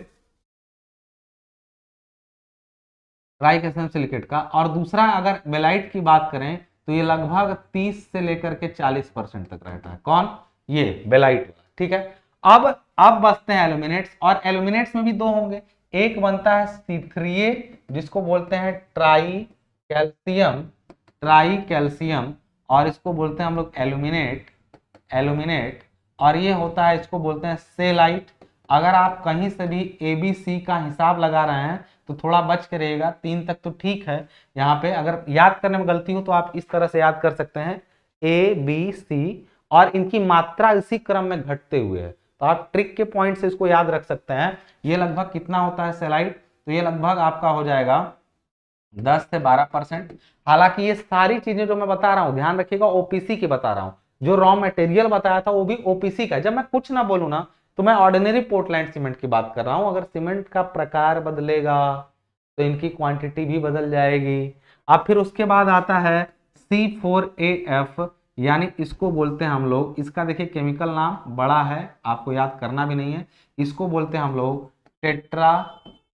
ट्राई कैल्शियम सिलिकेट का, और दूसरा अगर बेलाइट की बात करें तो ये लगभग 30 से लेकर के 40% तक रहता है, कौन, ये बेलाइट, ठीक है। अब बचते हैं एल्यूमिनेट्स, और एल्यूमिनेट्स में भी दो होंगे, एक बनता है C3A जिसको बोलते हैं ट्राई कैल्शियम, ट्राई कैल्शियम, और इसको बोलते हैं हम लोग एल्यूमिनेट, एल्यूमिनेट, और ये होता है, इसको बोलते हैं सेलाइट। अगर आप कहीं से भी ABC का हिसाब लगा रहे हैं तो थोड़ा बच के रहिएगा, 3 तक तो ठीक है। यहाँ पे अगर याद करने में गलती हो तो आप इस तरह से याद कर सकते हैं ABC, और इनकी मात्रा इसी क्रम में घटते हुए है, तो आप ट्रिक के पॉइंट से इसको याद रख सकते हैं। ये लगभग कितना होता है सेलाइट, तो ये लगभग आपका हो जाएगा 10 से 12%। हालांकि ये सारी चीजें जो मैं बता रहा हूं ध्यान रखिएगा ओपीसी की बता रहा हूं, जो रॉ मटेरियल बताया था वो भी ओपीसी का। जब मैं कुछ ना बोलूं ना तो मैं ऑर्डिनरी पोर्टलैंड सीमेंट की बात कर रहा हूं। अगर सीमेंट का प्रकार बदलेगा तो इनकी क्वांटिटी भी बदल जाएगी। अब फिर उसके बाद आता है C4AF, यानी इसको बोलते हैं हम लोग, इसका देखिए केमिकल नाम बड़ा है, आपको याद करना भी नहीं है। इसको बोलते हैं हम लोग tetra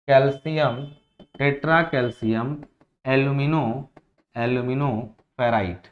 calcium, tetra calcium alumino, alumino ferrite,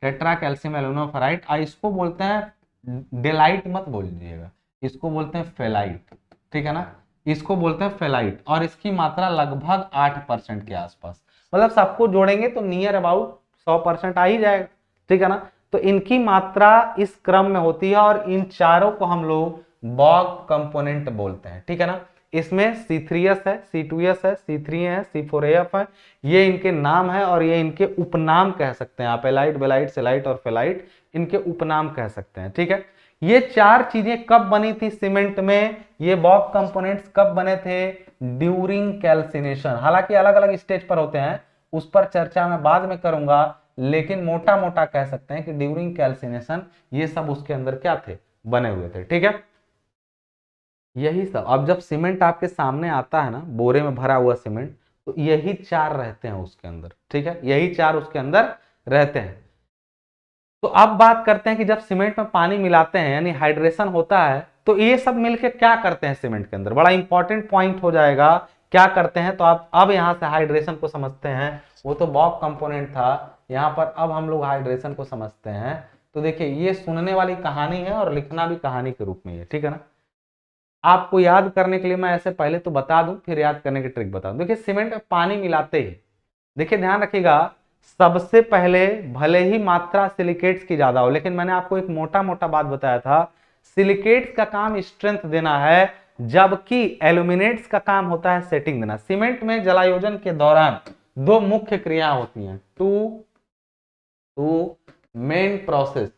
tetra calcium alumino ferrite. इसको बोलते हैं डेलाइट, मत बोल दीजिएगा, इसको बोलते हैं फेलाइट, ठीक है ना, इसको बोलते हैं फेलाइट। और इसकी मात्रा लगभग 8% के आसपास, मतलब सबको जोड़ेंगे तो नियर अबाउट 100% आ ही जाएगा, ठीक है ना। तो इनकी मात्रा इस क्रम में होती है और इन चारों को हम लोग बॉग कंपोनेंट बोलते हैं, ठीक है ना। इसमें C3S है, C2S है, C3 है, C4AF है, ये इनके नाम है और ये इनके उपनाम कह सकते हैं आप, एलाइट, बेलाइट, सेलाइट और फेलाइट इनके उपनाम कह सकते हैं, ठीक है। ये चार चीजें कब बनी थी सीमेंट में, ये बॉग कंपोनेंट्स कब बने थे, ड्यूरिंग कैल्सिनेशन। हालांकि अलग अलग स्टेज पर होते हैं, उस पर चर्चा मैं बाद में करूंगा, लेकिन मोटा मोटा कह सकते हैं कि ड्यूरिंग कैल्सिनेशन ये सब उसके अंदर क्या थे, बने हुए थे, ठीक है। यही सब, अब जब सीमेंट आपके सामने आता है ना, बोरे में भरा हुआ सीमेंट, तो यही चार रहते हैं उसके अंदर, ठीक है, यही चार उसके अंदर रहते हैं। तो अब बात करते हैं कि जब सीमेंट में पानी मिलाते हैं यानी हाइड्रेशन होता है, तो ये सब मिलके क्या करते हैं सीमेंट के अंदर, बड़ा इंपॉर्टेंट पॉइंट हो जाएगा। क्या करते हैं, तो आप अब यहां से हाइड्रेशन को समझते हैं। वो तो बॉक कंपोनेंट था, यहां पर अब हम लोग हाइड्रेशन को समझते हैं। तो देखिए ये सुनने वाली कहानी है और लिखना भी कहानी के रूप में है, ठीक है ना। आपको याद करने के लिए मैं ऐसे पहले तो बता दूं, फिर याद करने की ट्रिक बता दूं। देखिए सीमेंट में पानी मिलाते ही, देखिए ध्यान रखिएगा, सबसे पहले भले ही मात्रा सिलिकेट्स की ज्यादा हो, लेकिन मैंने आपको एक मोटा मोटा बात बताया था, सिलिकेट्स का काम स्ट्रेंथ देना है, जबकि एल्यूमिनेट्स का काम होता है सेटिंग देना। सीमेंट में जलायोजन के दौरान दो मुख्य क्रिया होती हैं, two two main process,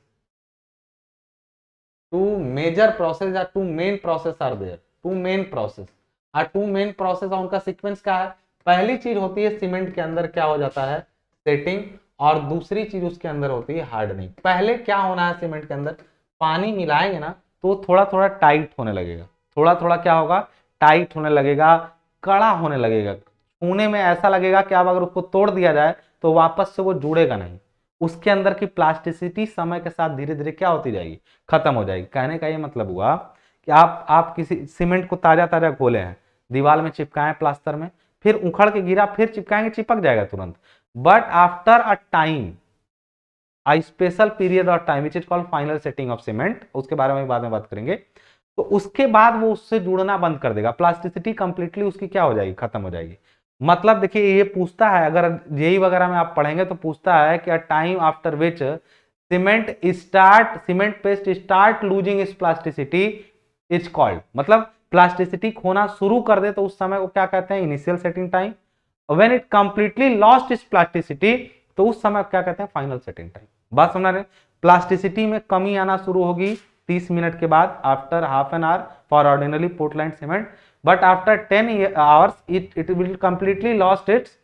two major process या two main process are there, two main process, और टू मेन प्रोसेस और उनका सीक्वेंस क्या है। पहली चीज होती है सीमेंट के अंदर क्या हो जाता है, सेटिंग, और दूसरी चीज उसके अंदर होती है हार्डनिंग। पहले क्या होना है सीमेंट के अंदर, पानी मिलाएंगे ना तो थोड़ा थोड़ा टाइट होने लगेगा, थोड़ा थोड़ा क्या होगा, टाइट होने लगेगा, कड़ा होने लगेगा, छूने में ऐसा लगेगा कि अब अगर उसको तोड़ दिया जाए तो वापस से वो जुड़ेगा नहीं। उसके अंदर की प्लास्टिसिटी समय के साथ धीरे धीरे क्या होती जाएगी, खत्म हो जाएगी। कहने का ये मतलब हुआ कि आप किसी सीमेंट को ताजा ताजा घोले हैं, दीवार में चिपकाएं प्लास्टर में, फिर उखड़ के गिरा, फिर चिपकाएंगे, चिपक जाएगा तुरंत। But after a time, a special period or time which is called final setting of cement, उसके बारे में बाद में बात करेंगे। तो उसके बाद वो उससे जुड़ना बंद कर देगा, प्लास्टिसिटी कंप्लीटली उसकी क्या हो जाएगी, खत्म हो जाएगी। मतलब देखिए ये पूछता है, अगर जेई वगैरह में आप पढ़ेंगे तो पूछता है कि time after which cement paste start losing its plasticity is called, मतलब प्लास्टिसिटी खोना शुरू कर दे तो उस समय को क्या कहते हैं, initial setting time. When it completely lost its plasticity, तो उस समय क्या कहते हैं, फाइनल सेटिंग टाइम। बात समझ रहे, प्लास्टिसिटी में कमी आना शुरू होगी 30 मिनट के बाद, after half an hour for ordinary Portland cement, but after 10 hours it will completely lost its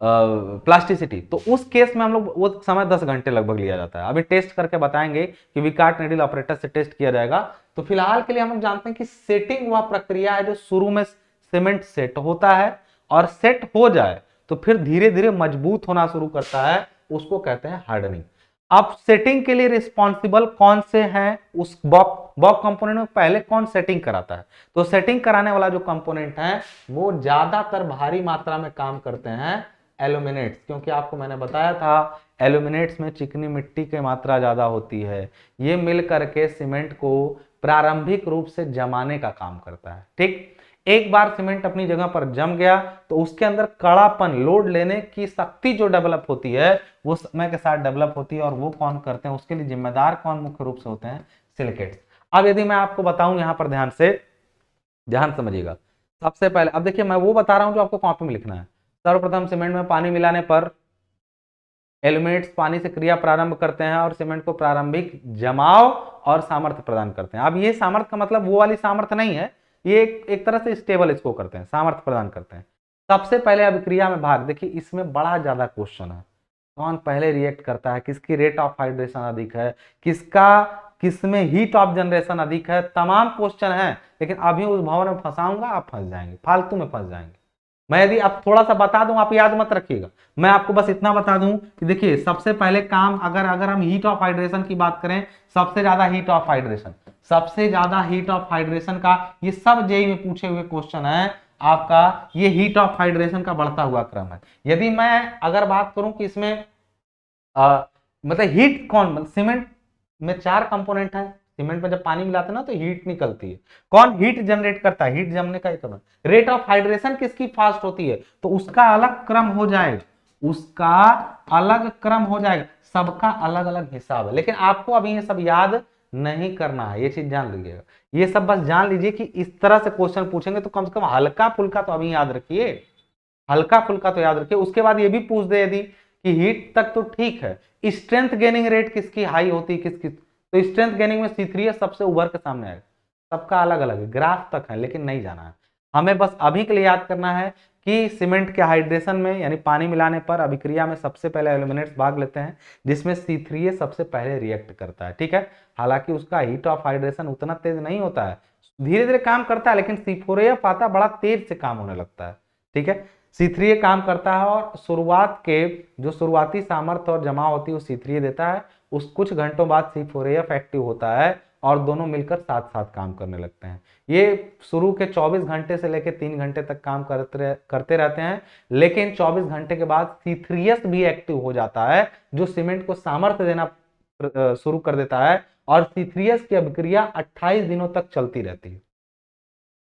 plasticity. तो उस केस में हम लोग वो समय 10 घंटे लगभग लिया जाता है। अभी टेस्ट करके बताएंगे कि विकार्ट नीडल ऑपरेटर से टेस्ट किया जाएगा। तो फिलहाल के लिए हम लोग जानते हैं कि सेटिंग वह प्रक्रिया है जो शुरू में सीमेंट सेट होता है, और सेट हो जाए तो फिर धीरे धीरे मजबूत होना शुरू करता है, उसको कहते हैं हार्डनिंग। अब सेटिंग के लिए रिस्पॉन्सिबल कौन से हैं, उस बॉक कंपोनेंट में पहले कौन सेटिंग कराता है, तो सेटिंग कराने वाला जो कंपोनेंट है वो ज्यादातर भारी मात्रा में काम करते हैं एल्यूमिनेट्स, क्योंकि आपको मैंने बताया था एल्यूमिनेट्स में चिकनी मिट्टी की मात्रा ज्यादा होती है। ये मिल करके सीमेंट को प्रारंभिक रूप से जमाने का काम करता है, ठीक। एक बार सीमेंट अपनी जगह पर जम गया तो उसके अंदर कड़ापन, लोड लेने की शक्ति जो डेवलप होती है वो समय के साथ डेवलप होती है, और वो कौन करते हैं, उसके लिए जिम्मेदार कौन मुख्य रूप से होते हैं, सिलिकेट्स। अब यदि मैं आपको बताऊं यहां पर ध्यान समझिएगा। सबसे पहले अब देखिए मैं वो बता रहा हूं जो आपको कॉपी में लिखना है। सर्वप्रथम सीमेंट में पानी मिलाने पर एलिमेंट्स पानी से क्रिया प्रारंभ करते हैं और सीमेंट को प्रारंभिक जमाव और सामर्थ्य प्रदान करते हैं। अब ये सामर्थ्य का मतलब वो वाली सामर्थ्य नहीं है, ये एक तरह से स्टेबल इसको करते हैं, सामर्थ्य प्रदान करते हैं। सबसे पहले अभिक्रिया में भाग, देखिए इसमें बड़ा ज्यादा क्वेश्चन है, कौन पहले रिएक्ट करता है, किसकी रेट ऑफ हाइड्रेशन अधिक है, किसमें हीट ऑफ जनरेशन अधिक है, तमाम क्वेश्चन है। लेकिन अभी उस भंवर में फंसाऊंगा, आप फंस जाएंगे, फालतू में फंस जाएंगे। मैं यदि अब थोड़ा सा बता दूं, आप याद मत रखिएगा, मैं आपको बस इतना बता दूं कि देखिए सबसे पहले काम, अगर हम हीट ऑफ हाइड्रेशन की बात करें, सबसे ज्यादा हीट ऑफ हाइड्रेशन, सबसे ज्यादा हीट ऑफ हाइड्रेशन का, ये सब जेईई में पूछे हुए क्वेश्चन है आपका, ये हीट ऑफ हाइड्रेशन का बढ़ता हुआ क्रम है। यदि मैं अगर बात करूं कि इसमें मतलब हीट कौन, सीमेंट में 4 कंपोनेंट है, सीमेंट में जब पानी मिलाते हैं ना तो हीट निकलती है, कौन हीट जनरेट करता है, हीट जमने का ही तो रेट ऑफ हाइड्रेशन किसकी फास्ट होती है, तो उसका अलग क्रम हो जाएगा, उसका अलग क्रम हो जाएगा, सबका अलग अलग हिसाब है। लेकिन आपको अभी ये सब याद नहीं करना है, ये चीज जान लीजिएगा, ये सब बस जान लीजिए कि इस तरह से क्वेश्चन पूछेंगे तो कम से कम हल्का फुल्का तो अभी याद रखिए, हल्का फुल्का तो याद रखिए। उसके बाद ये भी पूछ दे यदि कि हीट तक तो ठीक है, स्ट्रेंथ गेनिंग रेट किसकी हाई होती है, किसकी, तो स्ट्रेंथ गेनिंग में C3H सबसे उभर के सामने आएगा, सबका अलग अलग है, ग्राफ तक है लेकिन नहीं जाना है हमें, बस अभी के लिए याद करना है कि सीमेंट के हाइड्रेशन में यानी पानी मिलाने पर अभिक्रिया में सबसे पहले एल्यूमिनेट्स भाग लेते हैं, जिसमें C3H सबसे पहले रिएक्ट करता है, ठीक है। हालांकि उसका हीट ऑफ हाइड्रेशन उतना तेज नहीं होता है, धीरे धीरे काम करता है, लेकिन C4AF आता बड़ा तेज से काम होने लगता है, ठीक है। C3A काम करता है और शुरुआत के जो शुरुआती सामर्थ्य और जमा होती है वो C3A देता है, उस कुछ घंटों बाद C4AF एक्टिव होता है और दोनों मिलकर साथ साथ काम करने लगते हैं। ये शुरू के 24 घंटे से लेकर 3 घंटे तक काम करते रहते हैं, लेकिन 24 घंटे के बाद C3S भी एक्टिव हो जाता है, जो सीमेंट को सामर्थ्य देना शुरू कर देता है, और C3S की अभिक्रिया 28 दिनों तक चलती रहती है।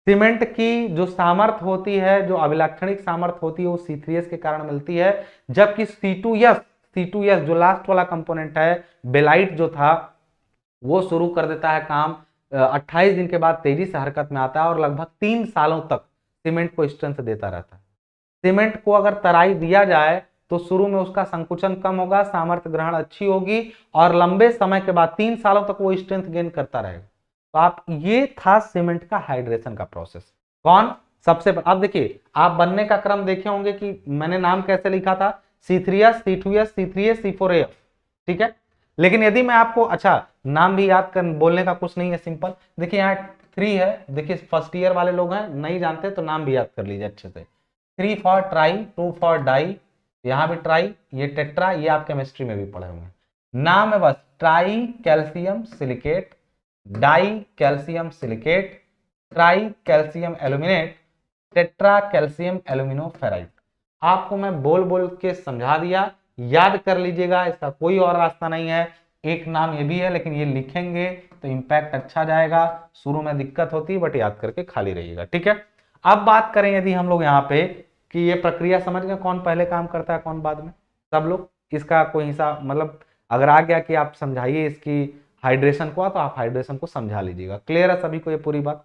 सीमेंट की जो सामर्थ्य होती है, जो अभिलाक्षणिक सामर्थ्य होती है, वो C3S के कारण मिलती है, जबकि C2S जो लास्ट वाला कंपोनेंट है, बेलाइट जो था, वो शुरू कर देता है काम 28 दिन के बाद, तेजी से हरकत में आता है और लगभग 3 सालों तक सीमेंट को स्ट्रेंथ देता रहता है। सीमेंट को अगर तराई दिया जाए तो शुरू में उसका संकुचन कम होगा, सामर्थ्य ग्रहण अच्छी होगी, और लंबे समय के बाद 3 सालों तक वो स्ट्रेंथ गेन करता रहेगा। तो आप, ये था सीमेंट का हाइड्रेशन का प्रोसेस। कौन सबसे अब देखिए, आप बनने का क्रम देखे होंगे कि मैंने नाम कैसे लिखा था, C3S, C2S, C3A, C4AF, ठीक है। लेकिन यदि मैं आपको, अच्छा नाम भी याद कर, बोलने का कुछ नहीं है, सिंपल, देखिए यहाँ 3 है, देखिए फर्स्ट ईयर वाले लोग हैं, नहीं जानते तो नाम भी याद कर लीजिए अच्छे से। 3 फॉर ट्राई, 2 फॉर डाई, यहाँ भी ट्राई, ये टेट्रा, ये आप केमिस्ट्री में भी पढ़े होंगे। नाम है बस tri calcium silicate, di calcium silicate, tri calcium aluminate, tetra calcium aluminoferrite. आपको मैं बोल बोल के समझा दिया, याद कर लीजिएगा, इसका कोई और रास्ता नहीं है। एक नाम ये भी है, लेकिन ये लिखेंगे तो इंपैक्ट अच्छा जाएगा, शुरू में दिक्कत होती है, बट याद करके खाली रहिएगा, ठीक है। अब बात करें यदि हम लोग यहाँ पे कि ये प्रक्रिया समझ गए, कौन पहले काम करता है कौन बाद में, सब लोग इसका कोई हिसाब, मतलब अगर आ गया कि आप समझाइए इसकी हाइड्रेशन को, तो आप हाइड्रेशन को समझा लीजिएगा। क्लियर है सभी को ये पूरी बात?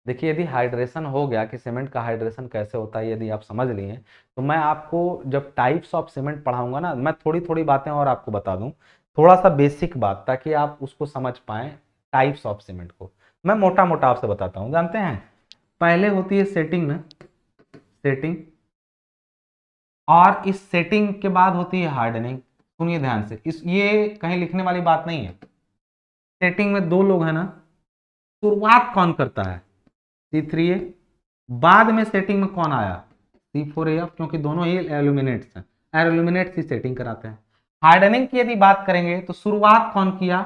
देखिए यदि हाइड्रेशन हो गया कि सीमेंट का हाइड्रेशन कैसे होता है, यदि आप समझ लिए, तो मैं आपको जब टाइप्स ऑफ सीमेंट पढ़ाऊंगा ना, मैं थोड़ी थोड़ी बातें और आपको बता दूं, थोड़ा सा बेसिक बात, ताकि आप उसको समझ पाए टाइप्स ऑफ सीमेंट को। मैं मोटा मोटा आपसे बताता हूं, जानते हैं पहले होती है सेटिंग ना, सेटिंग, और इस सेटिंग के बाद होती है हार्डनिंग। सुनिए ध्यान से, इस ये कहीं लिखने वाली बात नहीं है। सेटिंग में 2 लोग हैं ना, शुरुआत कौन करता है, C3A, बाद में सेटिंग में कौन आया, C4AF, क्योंकि दोनों ही एल्यूमिनेट्स हैं, एल्यूमिनेट्स ही सेटिंग कराते हैं। हार्डनिंग की यदि बात करेंगे तो शुरुआत कौन किया,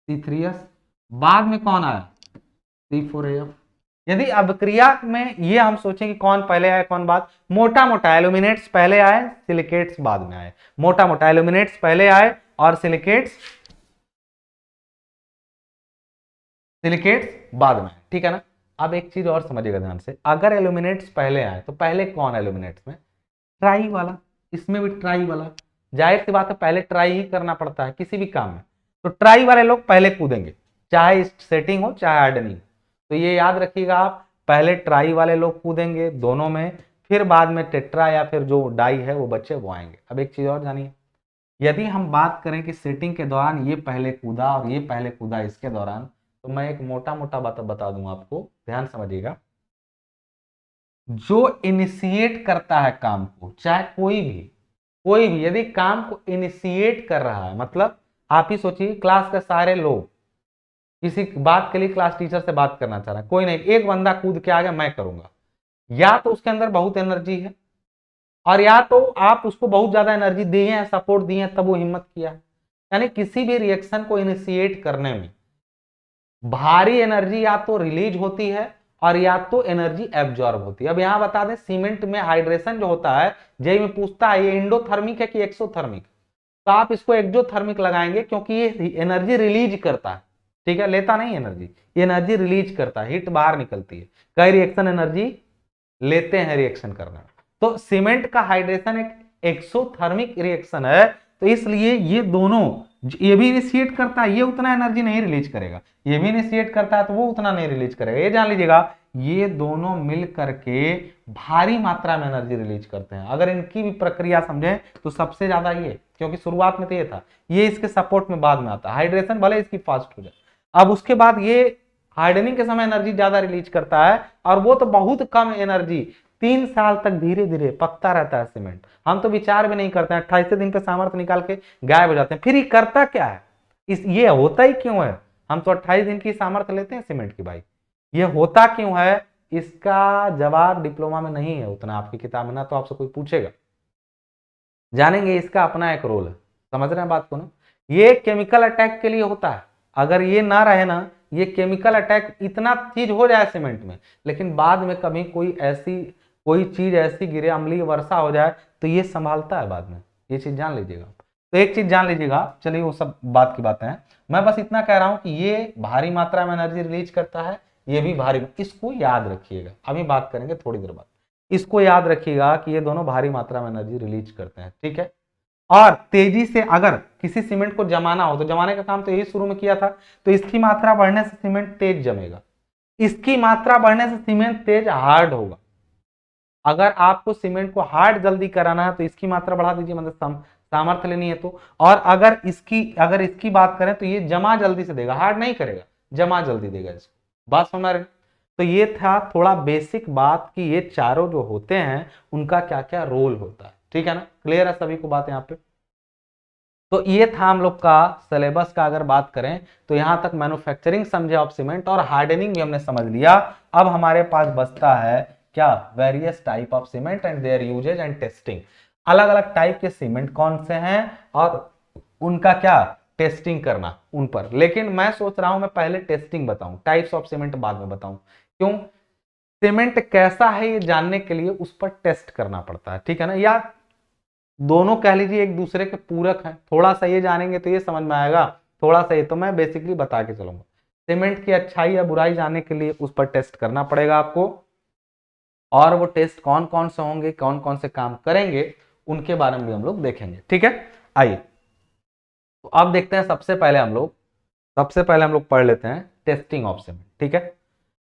C3S, बाद में कौन आया, C4AF। यदि अभिक्रिया में ये हम सोचें कि कौन पहले आए कौन बाद, मोटा मोटा एल्यूमिनेट्स पहले आए, सिलिकेट्स बाद में आए, मोटा मोटा एल्यूमिनेट्स पहले आए और सिलिकेट्स बाद में, ठीक है ना। अब एक चीज और समझिएगा ध्यान से, अगर एल्यूमिनेट्स पहले आए तो पहले कौन एल्यूमिनेट्स में, ट्राई वाला, इसमें भी ट्राई वाला, जाहिर सी बात है पहले ट्राई ही करना पड़ता है किसी भी काम में, तो ट्राई वाले लोग पहले कूदेंगे, चाहे सेटिंग हो चाहे हार्डनिंग। तो ये याद रखिएगा आप, पहले ट्राई वाले लोग कूदेंगे दोनों में, फिर बाद में टेट्रा या फिर जो डाई है वो बच्चे वो आएंगे। अब एक चीज और जानिए, यदि हम बात करें कि सेटिंग के दौरान ये पहले कूदा और ये पहले कूदा इसके दौरान, तो मैं एक मोटा मोटा बात बता दूं आपको, ध्यान समझिएगा। जो इनिशिएट करता है काम को, चाहे कोई भी यदि काम को इनिशिएट कर रहा है, मतलब आप ही सोचिए क्लास के सारे लोग किसी बात के लिए क्लास टीचर से बात करना चाह रहा है, कोई नहीं, एक बंदा कूद के आ गया मैं करूंगा, या तो उसके अंदर बहुत एनर्जी है, और या तो आप उसको बहुत ज्यादा एनर्जी दिए हैं, सपोर्ट दिए हैं, तब वो हिम्मत किया। यानी किसी भी रिएक्शन को इनिशिएट करने में भारी एनर्जी या तो रिलीज होती है और या तो एनर्जी एब्जॉर्ब होती है। अब यहां बता दें, सीमेंट में हाइड्रेशन जो होता है, जेई में पूछता है ये इंडोथर्मिक है कि एक्सोथर्मिक, तो आप इसको एक्सोथर्मिक लगाएंगे क्योंकि ये एनर्जी रिलीज करता है, ठीक है, लेता नहीं एनर्जी, ये एनर्जी रिलीज करता है, हीट बाहर निकलती है। कई रिएक्शन एनर्जी लेते हैं रिएक्शन करने में, तो सीमेंट का हाइड्रेशन एक एक्सोथर्मिक रिएक्शन है, तो इसलिए ये दोनों, ये भी इनिशिएट करता है, ये उतना एनर्जी नहीं रिलीज करेगा, ये भी इनिशिएट करता है तो वो उतना नहीं रिलीज करेगा। ये जान लीजिएगा, ये दोनों मिल करके भारी मात्रा में एनर्जी रिलीज करते हैं। अगर इनकी भी प्रक्रिया समझें तो सबसे ज्यादा ये, क्योंकि शुरुआत में तो ये था, ये इसके सपोर्ट में बाद में आता है, हाइड्रेशन भले इसकी फास्ट हो जाए। अब उसके बाद ये हार्डनिंग के समय एनर्जी ज्यादा रिलीज करता है, और वो तो बहुत कम एनर्जी, 3 साल तक धीरे धीरे पकता रहता है सीमेंट। हम तो विचार भी नहीं करते हैं, 28 दिन पे सामर्थ्य निकाल के गायब हो जाते हैं। फिर ये करता क्या है, ये होता ही क्यों है? हम तो 28 दिन की सामर्थ्य लेते हैं सीमेंट की भाई, ये होता क्यों है? इसका जवाब डिप्लोमा में नहीं है उतना, आपकी किताब में ना तो आपसे कोई पूछेगा, जानेंगे। इसका अपना एक रोल है, समझ रहे हैं बात को ना। ये केमिकल अटैक के लिए होता है, अगर ये ना रहे ना, ये केमिकल अटैक इतना चीज हो जाए सीमेंट में, लेकिन बाद में कभी कोई चीज ऐसी गिरे, अम्लीय वर्षा हो जाए, तो ये संभालता है बाद में, ये चीज जान लीजिएगा। तो एक चीज जान लीजिएगा, चलिए वो सब बात की बातें हैं, मैं बस इतना कह रहा हूं कि ये भारी मात्रा में एनर्जी रिलीज करता है, ये भी भारी, इसको याद रखिएगा, अभी बात करेंगे थोड़ी देर बाद। इसको याद रखिएगा कि ये दोनों भारी मात्रा में एनर्जी रिलीज करते हैं, ठीक है। और तेजी से अगर किसी सीमेंट को जमाना हो, तो जमाने का काम तो यही शुरू में किया था, तो इसकी मात्रा बढ़ने से सीमेंट तेज जमेगा, इसकी मात्रा बढ़ने से सीमेंट तेज हार्ड होगा। अगर आपको सीमेंट को हार्ड जल्दी कराना है तो इसकी मात्रा बढ़ा दीजिए, मतलब सामर्थ्य लेनी है तो। और अगर इसकी बात करें तो ये जमा जल्दी से देगा, हार्ड नहीं करेगा, जमा जल्दी देगा इसको, बात समझ रहे? तो ये था थोड़ा बेसिक बात कि ये चारों जो होते हैं उनका क्या क्या रोल होता है, ठीक है ना, क्लियर है सभी को बात यहाँ पे? तो ये था हम लोग का सिलेबस का। अगर बात करें तो यहां तक मैन्युफैक्चरिंग समझे ऑफ सीमेंट, और हार्डनिंग भी हमने समझ लिया। अब हमारे पास बचता है क्या, various type of cement and their usages and testing. अलग अलग टाइप के सीमेंट कौन से हैं और उनका क्या टेस्टिंग करना उन पर। लेकिन मैं सोच रहा हूं मैं पहले टेस्टिंग बताऊं, टाइप्स ऑफ सीमेंट बाद में बताऊं। क्यों? सीमेंट कैसा है ये जानने के लिए उस पर टेस्ट करना पड़ता है, ठीक है ना, या दोनों कह लीजिए एक दूसरे के पूरक हैं। थोड़ा सा ये जानेंगे तो ये समझ में आएगा, थोड़ा सा ये तो मैं बेसिकली बता के चलूंगा। सीमेंट की अच्छाई या बुराई जानने के लिए उस पर टेस्ट करना पड़ेगा आपको, और वो टेस्ट कौन कौन से होंगे, कौन कौन से काम करेंगे, उनके बारे में भी हम लोग देखेंगे, ठीक है। आइए तो अब देखते हैं, सबसे पहले हम लोग पढ़ लेते हैं टेस्टिंग ऑफ सीमेंट, ठीक है।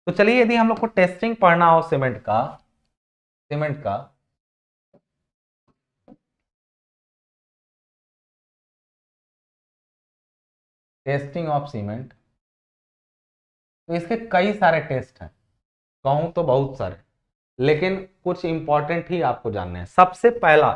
तो चलिए, यदि हम लोग को टेस्टिंग पढ़ना हो सीमेंट का टेस्टिंग ऑफ सीमेंट, तो इसके कई सारे टेस्ट हैं, कहूं तो बहुत सारे, लेकिन कुछ इंपॉर्टेंट ही आपको जानने हैं। सबसे पहला,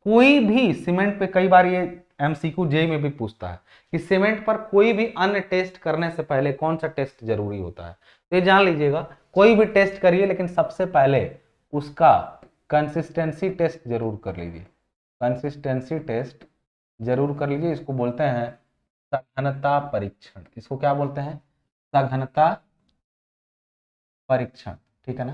कोई भी सीमेंट पे, कई बार ये एमसीक्यू जेई में भी पूछता है कि सीमेंट पर कोई भी अन्य टेस्ट करने से पहले कौन सा टेस्ट जरूरी होता है, तो ये जान लीजिएगा। कोई भी टेस्ट करिए, लेकिन सबसे पहले उसका कंसिस्टेंसी टेस्ट जरूर कर लीजिए, कंसिस्टेंसी टेस्ट जरूर कर लीजिए। इसको बोलते हैं सघनता परीक्षण, इसको क्या बोलते हैं, सघनता परीक्षण, ठीक है ना,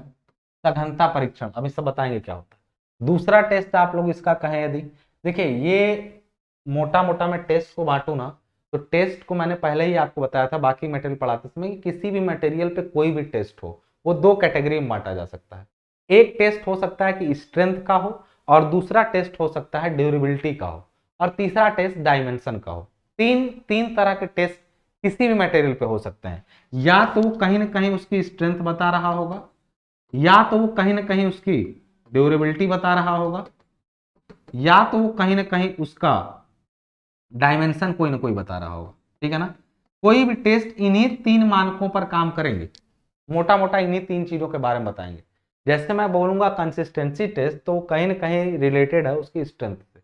सघनता परीक्षण। अभी सब बताएंगे क्या होता है। दूसरा टेस्ट आप लोग इसका कहें यदि, देखिए ये मोटा मोटा मैं टेस्ट को बांटू ना, तो टेस्ट को मैंने पहले ही आपको बताया था बाकी मटेरियल पढ़ाते समय कि किसी भी मटेरियल पे कोई भी टेस्ट हो वो दो कैटेगरी में बांटा जा सकता है। एक टेस्ट हो सकता है कि स्ट्रेंथ का हो, और दूसरा टेस्ट हो सकता है ड्यूरेबिलिटी का हो, और तीसरा टेस्ट डायमेंशन का हो। तीन तीन तरह के टेस्ट किसी भी मटेरियल पे हो सकते हैं। या तो वो कहीं ना कहीं उसकी स्ट्रेंथ बता रहा होगा, या तो वो कहीं ना कहीं उसकी ड्यूरेबिलिटी बता रहा होगा, या तो वो कहीं ना कहीं उसका डायमेंशन कोई ना कोई बता रहा होगा, ठीक है ना। कोई भी टेस्ट इन्हीं 3 मानकों पर काम करेंगे, मोटा मोटा इन्हीं 3 चीजों के बारे में बताएंगे। जैसे मैं बोलूंगा कंसिस्टेंसी टेस्ट, तो कहीं ना कहीं रिलेटेड है उसकी स्ट्रेंथ से,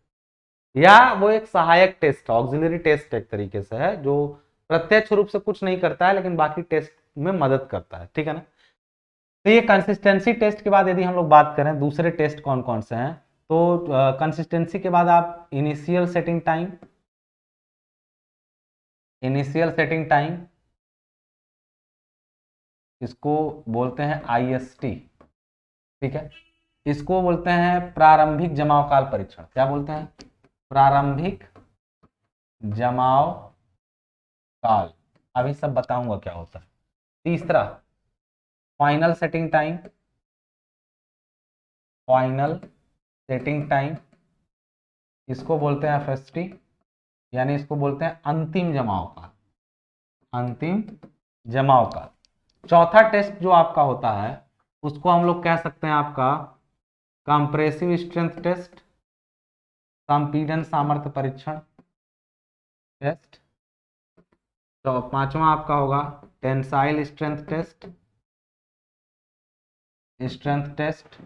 या वो एक सहायक टेस्ट, ऑक्सिलरी टेस्ट एक तरीके से है, जो प्रत्यक्ष रूप से कुछ नहीं करता है लेकिन बाकी टेस्ट में मदद करता है, ठीक है ना। तो ये कंसिस्टेंसी टेस्ट के बाद यदि हम लोग बात करें दूसरे टेस्ट कौन कौन से हैं, तो कंसिस्टेंसी के बाद आप इनिशियल सेटिंग टाइम, इसको बोलते हैं आईएसटी, ठीक है। इसको बोलते हैं प्रारंभिक जमाव काल परीक्षण। क्या बोलते हैं? प्रारंभिक जमाव काल। अभी सब बताऊंगा क्या होता है। तीसरा final setting time, final setting time, इसको बोलते हैं एफएसटी, यानी इसको बोलते हैं अंतिम जमाव काल, अंतिम जमाव काल। चौथा टेस्ट जो आपका होता है उसको हम लोग कह सकते हैं आपका कंप्रेसिव स्ट्रेंथ टेस्ट, संपीड़न सामर्थ्य परीक्षण टेस्ट। तो पांचवा आपका होगा tensile strength test, strength test.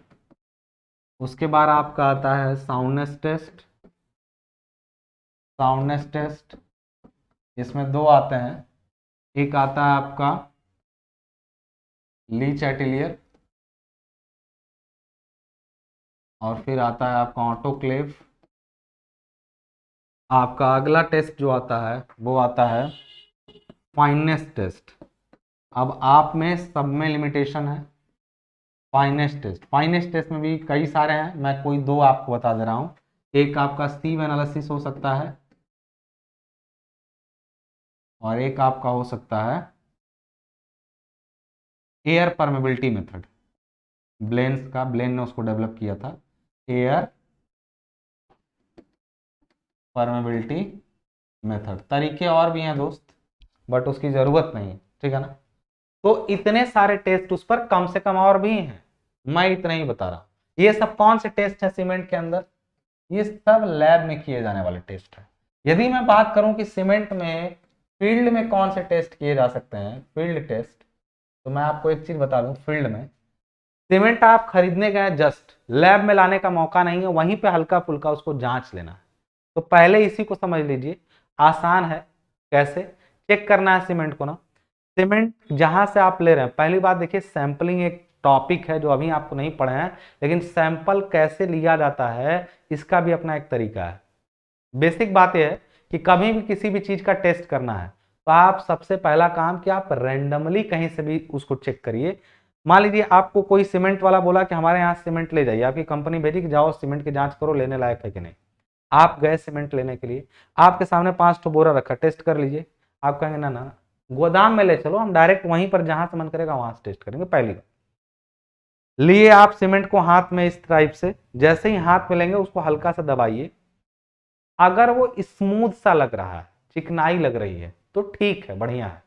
उसके बाद आपका आता है साउंडनेस टेस्ट, साउंडनेस टेस्ट। इसमें 2 आते हैं, एक आता है आपका ली चैटिलियर, और फिर आता है आपका ऑटोक्लेव। आपका अगला टेस्ट जो आता है वो आता है फाइननेस टेस्ट। अब आप में सब में लिमिटेशन है। फाइननेस टेस्ट, फाइननेस टेस्ट में भी कई सारे हैं, मैं कोई 2 आपको बता दे रहा हूं। एक आपका सीव एनालिसिस हो सकता है, और एक आपका हो सकता है एयर परमेबिलिटी मेथड। ब्लेन्स का, ब्लेन ने उसको डेवलप किया था, एयर परमेबिलिटी मेथड। तरीके और भी हैं दोस्त, बट उसकी जरूरत नहीं है, ठीक है ना। तो इतने सारे टेस्ट उस पर, कम से कम और भी हैं, मैं इतना ही बता रहा हूं। ये सब कौन से टेस्ट है सीमेंट के अंदर? ये सब लैब में किए जाने वाले टेस्ट है। यदि मैं बात करूं कि सीमेंट में फील्ड में कौन से टेस्ट किए जा सकते हैं, फील्ड टेस्ट, तो मैं आपको एक चीज बता दूं, फील्ड में सीमेंट आप खरीदने गए, जस्ट लैब में लाने का मौका नहीं है, वहीं पे हल्का फुल्का उसको जांच लेना है। तो पहले इसी को समझ लीजिए, आसान है। कैसे चेक करना है सीमेंट को ना? सीमेंट जहां से आप ले रहे हैं, पहली बात देखिए, सैंपलिंग एक टॉपिक है जो अभी आपको नहीं पढ़े हैं, लेकिन सैंपल कैसे लिया जाता है इसका भी अपना एक तरीका है। बेसिक बात यह है कि कभी भी किसी भी चीज का टेस्ट करना है तो आप सबसे पहला काम कि आप रैंडमली कहीं से भी उसको चेक करिए। मान लीजिए आपको कोई सीमेंट वाला बोला कि हमारे यहाँ सीमेंट ले जाइए, आपकी कंपनी भेजी कि जाओ सीमेंट की जांच करो, लेने लायक है कि नहीं। आप गए सीमेंट लेने के लिए, आपके सामने 5 ठो बोरा रखा, टेस्ट कर लीजिए। आप कहेंगे ना ना, गोदाम में ले चलो, हम डायरेक्ट वहीं पर जहां से मन करेगा वहां से टेस्ट करेंगे। पहली बात, लिए आप सीमेंट को हाथ में इस टाइप से, जैसे ही हाथ में लेंगे उसको हल्का सा दबाइए। अगर वो स्मूथ सा लग रहा है, चिकनाई लग रही है, तो ठीक है, बढ़िया है।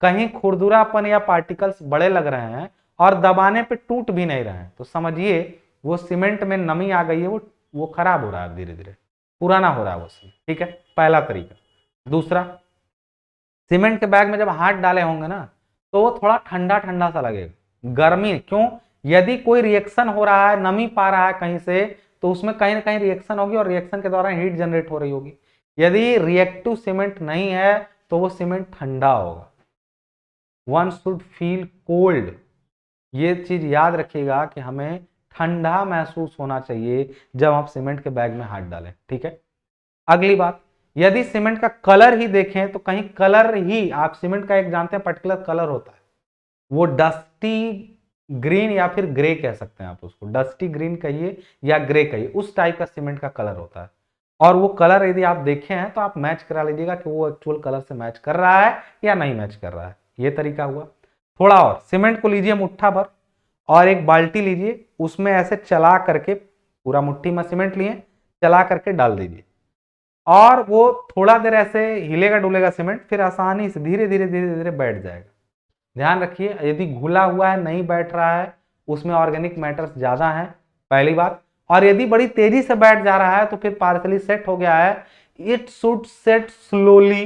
कहीं खुरदुरापन या पार्टिकल्स बड़े लग रहे हैं और दबाने पे टूट भी नहीं रहे हैं, तो समझिए वो सीमेंट में नमी आ गई है, वो खराब हो रहा है, धीरे धीरे पुराना हो रहा है वो सीमेंट, ठीक है। पहला तरीका। दूसरा, सीमेंट के बैग में जब हाथ डाले होंगे ना, तो वो थोड़ा ठंडा ठंडा सा लगेगा। गर्मी क्यों? यदि कोई रिएक्शन हो रहा है, नमी पा रहा है कहीं से, तो उसमें कहीं ना कहीं रिएक्शन होगी और रिएक्शन के दौरान हीट जनरेट हो रही होगी। यदि रिएक्टिव सीमेंट नहीं है तो वो सीमेंट ठंडा होगा। वन शुड फील कोल्ड, ये चीज याद रखिएगा कि हमें ठंडा महसूस होना चाहिए जब आप सीमेंट के बैग में हाथ डालें, ठीक है। अगली बात, यदि सीमेंट का कलर ही देखें तो कहीं कलर ही, आप सीमेंट का एक जानते हैं पर्टिकुलर कलर होता है, वो डस्टी ग्रीन या फिर ग्रे कह सकते हैं आप उसको, डस्टी ग्रीन कहिए या ग्रे कहिए, उस टाइप का सीमेंट का कलर होता है। और वो कलर यदि आप देखे हैं तो आप मैच करा लीजिएगा कि वो एक्चुअल कलर से मैच कर रहा है या नहीं मैच कर रहा है। ये तरीका हुआ। थोड़ा और, सीमेंट को लीजिए मुट्ठा भर और एक बाल्टी लीजिए, उसमें ऐसे चला करके, पूरा मुट्ठी में सीमेंट लिए, चला करके डाल दीजिए, और वो थोड़ा देर ऐसे हिलेगा डुलेगा सीमेंट, फिर आसानी से धीरे धीरे धीरे धीरे बैठ जाएगा। ध्यान रखिए, यदि घुला हुआ है, नहीं बैठ रहा है, उसमें ऑर्गेनिक मैटर्स ज्यादा हैं, पहली बात। और यदि बड़ी तेजी से बैठ जा रहा है तो फिर पार्शली सेट हो गया है। It should set slowly,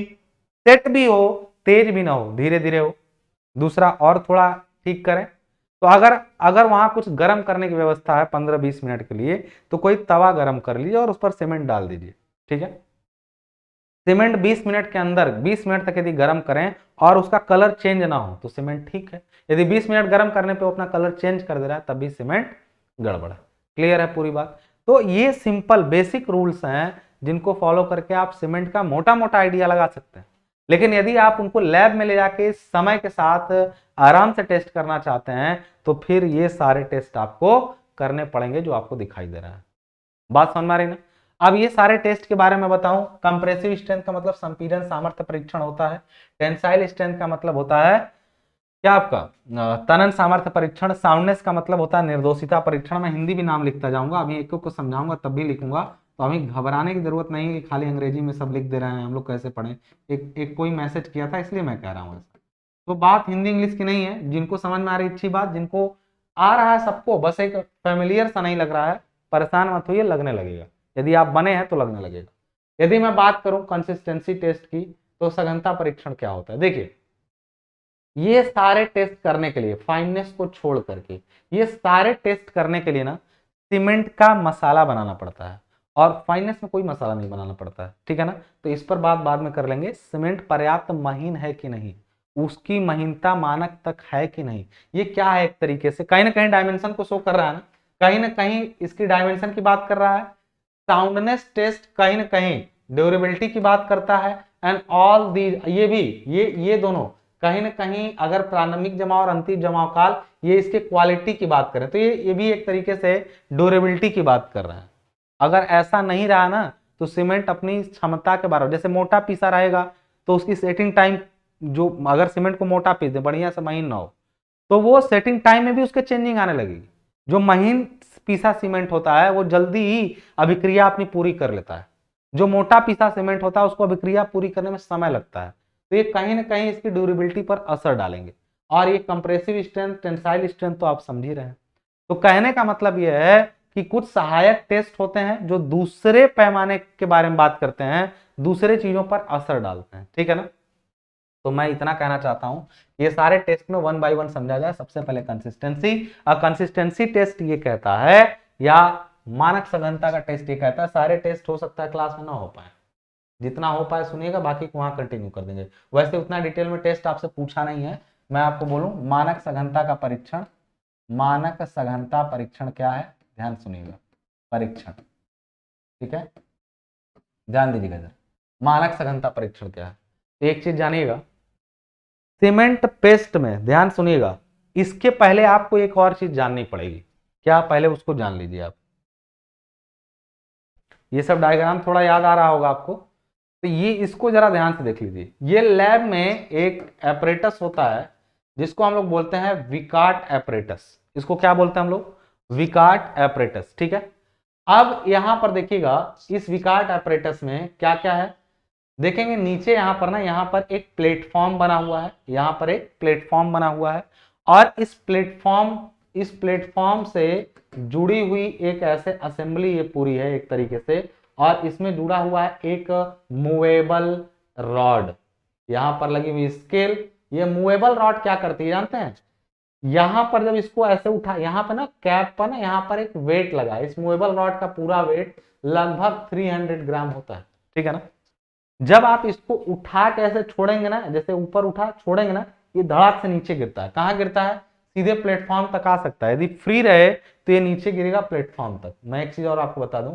set भी हो तेज भी ना हो, धीरे धीरे हो। दूसरा और थोड़ा ठीक करें तो अगर अगर वहां कुछ गर्म करने की व्यवस्था है 15-20 मिनट के लिए, तो कोई तवा गर्म कर लीजिए और उस पर सीमेंट डाल दीजिए। ठीक है, सीमेंट 20 मिनट के अंदर 20 मिनट तक यदि गर्म करें और उसका कलर चेंज ना हो तो सीमेंट ठीक है। यदि 20 मिनट गर्म करने पे वो अपना कलर चेंज कर दे रहा है तब भी सीमेंट गड़बड़ है। क्लियर है पूरी बात? तो ये सिंपल बेसिक रूल्स हैं जिनको फॉलो करके आप सीमेंट का मोटा मोटा आइडिया लगा सकते हैं। लेकिन यदि आप उनको लैब में ले जाके समय के साथ आराम से टेस्ट करना चाहते हैं तो फिर ये सारे टेस्ट आपको करने पड़ेंगे जो आपको दिखाई दे रहा है। बात समझ में आ रही ना? अब ये सारे टेस्ट के बारे में बताऊं। कंप्रेसिव स्ट्रेंथ का मतलब संपीड़न सामर्थ्य परीक्षण होता है। टेंसाइल स्ट्रेंथ का मतलब होता है क्या आपका तनन सामर्थ्य परीक्षण। साउंडनेस का मतलब होता है निर्दोषिता परीक्षण। मैं हिंदी भी नाम लिखता जाऊंगा, अभी एक को समझाऊंगा तब भी लिखूंगा, तो हमें घबराने की जरूरत नहीं है कि खाली अंग्रेजी में सब लिख दे रहे हैं, हम लोग कैसे पढ़ें। एक कोई मैसेज किया था इसलिए मैं कह रहा हूँ ऐसा। तो बात हिंदी इंग्लिश की नहीं है, जिनको समझ में आ रही अच्छी बात, जिनको आ रहा है सबको, बस एक फेमिलियर सा नहीं लग रहा है, परेशान मत होइए, लगने लगेगा। यदि आप बने हैं तो लगने लगेगा। यदि मैं बात करूं कंसिस्टेंसी टेस्ट की, तो सघनता परीक्षण क्या होता है? देखिए, ये सारे टेस्ट करने के लिए, फाइननेस को छोड़ करके, ये सारे टेस्ट करने के लिए ना सीमेंट का मसाला बनाना पड़ता है, और फाइननेस में कोई मसाला नहीं बनाना पड़ता है। ठीक है ना? तो इस पर बात बाद में कर लेंगे। सीमेंट पर्याप्त महीन है कि नहीं, उसकी महीनता मानक तक है कि नहीं, ये क्या है, एक तरीके से कहीं ना कहीं डायमेंशन को शो कर रहा है ना, कहीं ना कहीं इसकी डायमेंशन की बात कर रहा है। साउंडनेस टेस्ट कहीं ना कहीं ड्यूरेबिलिटी की बात करता है। एंड ऑल दी, ये भी, ये दोनों कहीं ना कहीं, अगर प्रारंभिक जमाव और अंतिम जमाव काल, ये इसके क्वालिटी की बात करें तो ये भी एक तरीके से ड्यूरेबिलिटी की बात कर रहे हैं। अगर ऐसा नहीं रहा ना तो सीमेंट अपनी क्षमता के बारे में, जैसे मोटा पीसा रहेगा तो उसकी सेटिंग टाइम, जो अगर सीमेंट को मोटा पीस दे, बढ़िया से महीन ना हो, तो वो सेटिंग टाइम में भी उसके चेंजिंग आने लगेगी। जो महीन पीसा सीमेंट होता है वो जल्दी ही अभिक्रिया अपनी पूरी कर लेता है, जो मोटा पीसा सीमेंट होता है उसको अभिक्रिया पूरी करने में समय लगता है। तो ये कहीं ना कहीं इसकी ड्यूरेबिलिटी पर असर डालेंगे। और ये कंप्रेसिव स्ट्रेंथ, टेंसाइल स्ट्रेंथ तो आप समझ ही रहे हैं। तो कहने का मतलब यह है कि कुछ सहायक टेस्ट होते हैं जो दूसरे पैमाने के बारे में बात करते हैं, दूसरे चीजों पर असर डालते हैं। ठीक है ना? तो मैं इतना कहना चाहता हूं, ये सारे टेस्ट में 1 बाय 1 समझा जाए। सबसे पहले कंसिस्टेंसी। कंसिस्टेंसी टेस्ट ये कहता है, या मानक सघनता का टेस्ट ये कहता है, सारे टेस्ट हो सकता है क्लास में ना हो पाए, जितना हो पाए सुनिएगा, बाकी को वहां कंटिन्यू कर देंगे। वैसे उतना डिटेल में टेस्ट आपसे पूछा नहीं है। मैं आपको बोलूं, मानक सघनता का परीक्षण, मानक सघनता परीक्षण क्या है, ध्यान सुनिएगा, परीक्षण। ठीक है, ध्यान दीजिएगा जरा, मानक सघनता परीक्षण क्या है। एक चीज जानिएगा, सीमेंट पेस्ट में, ध्यान सुनिएगा, इसके पहले आपको एक और चीज जाननी पड़ेगी। क्या? पहले उसको जान लीजिए आप। ये सब डायग्राम थोड़ा याद आ रहा होगा आपको, तो ये इसको जरा ध्यान से देख लीजिए। ये लैब में एक एपरेटस होता है जिसको हम लोग बोलते हैं विकार्ट एपरेटस। इसको क्या बोलते हैं हम लोग? विकार्ट एपरेटस। ठीक है, अब यहां पर देखिएगा, इस विकार्ट एपरेटस में क्या क्या है देखेंगे। नीचे यहां पर ना, यहां पर एक प्लेटफॉर्म बना हुआ है, यहां पर एक प्लेटफॉर्म बना हुआ है, और इस प्लेटफॉर्म से जुड़ी हुई एक ऐसे असेंबली ये पूरी है एक तरीके से, और इसमें जुड़ा हुआ है एक मूवेबल रॉड, यहां पर लगी हुई स्केल। ये मूवेबल रॉड क्या करती है जानते हैं? यहां पर जब इसको ऐसे उठा, यहां पर ना कैप पर ना, यहां पर एक वेट लगा है। इस मूवेबल रॉड का पूरा वेट लगभग 300 ग्राम होता है। ठीक है ना? जब आप इसको उठा के ऐसे छोड़ेंगे ना, जैसे ऊपर उठा छोड़ेंगे ना, ये धड़ाक से नीचे गिरता है। कहां गिरता है? सीधे प्लेटफॉर्म तक आ सकता है। यदि फ्री रहे तो ये नीचे गिरेगा प्लेटफॉर्म तक। मैं एक चीज और आपको बता दूं,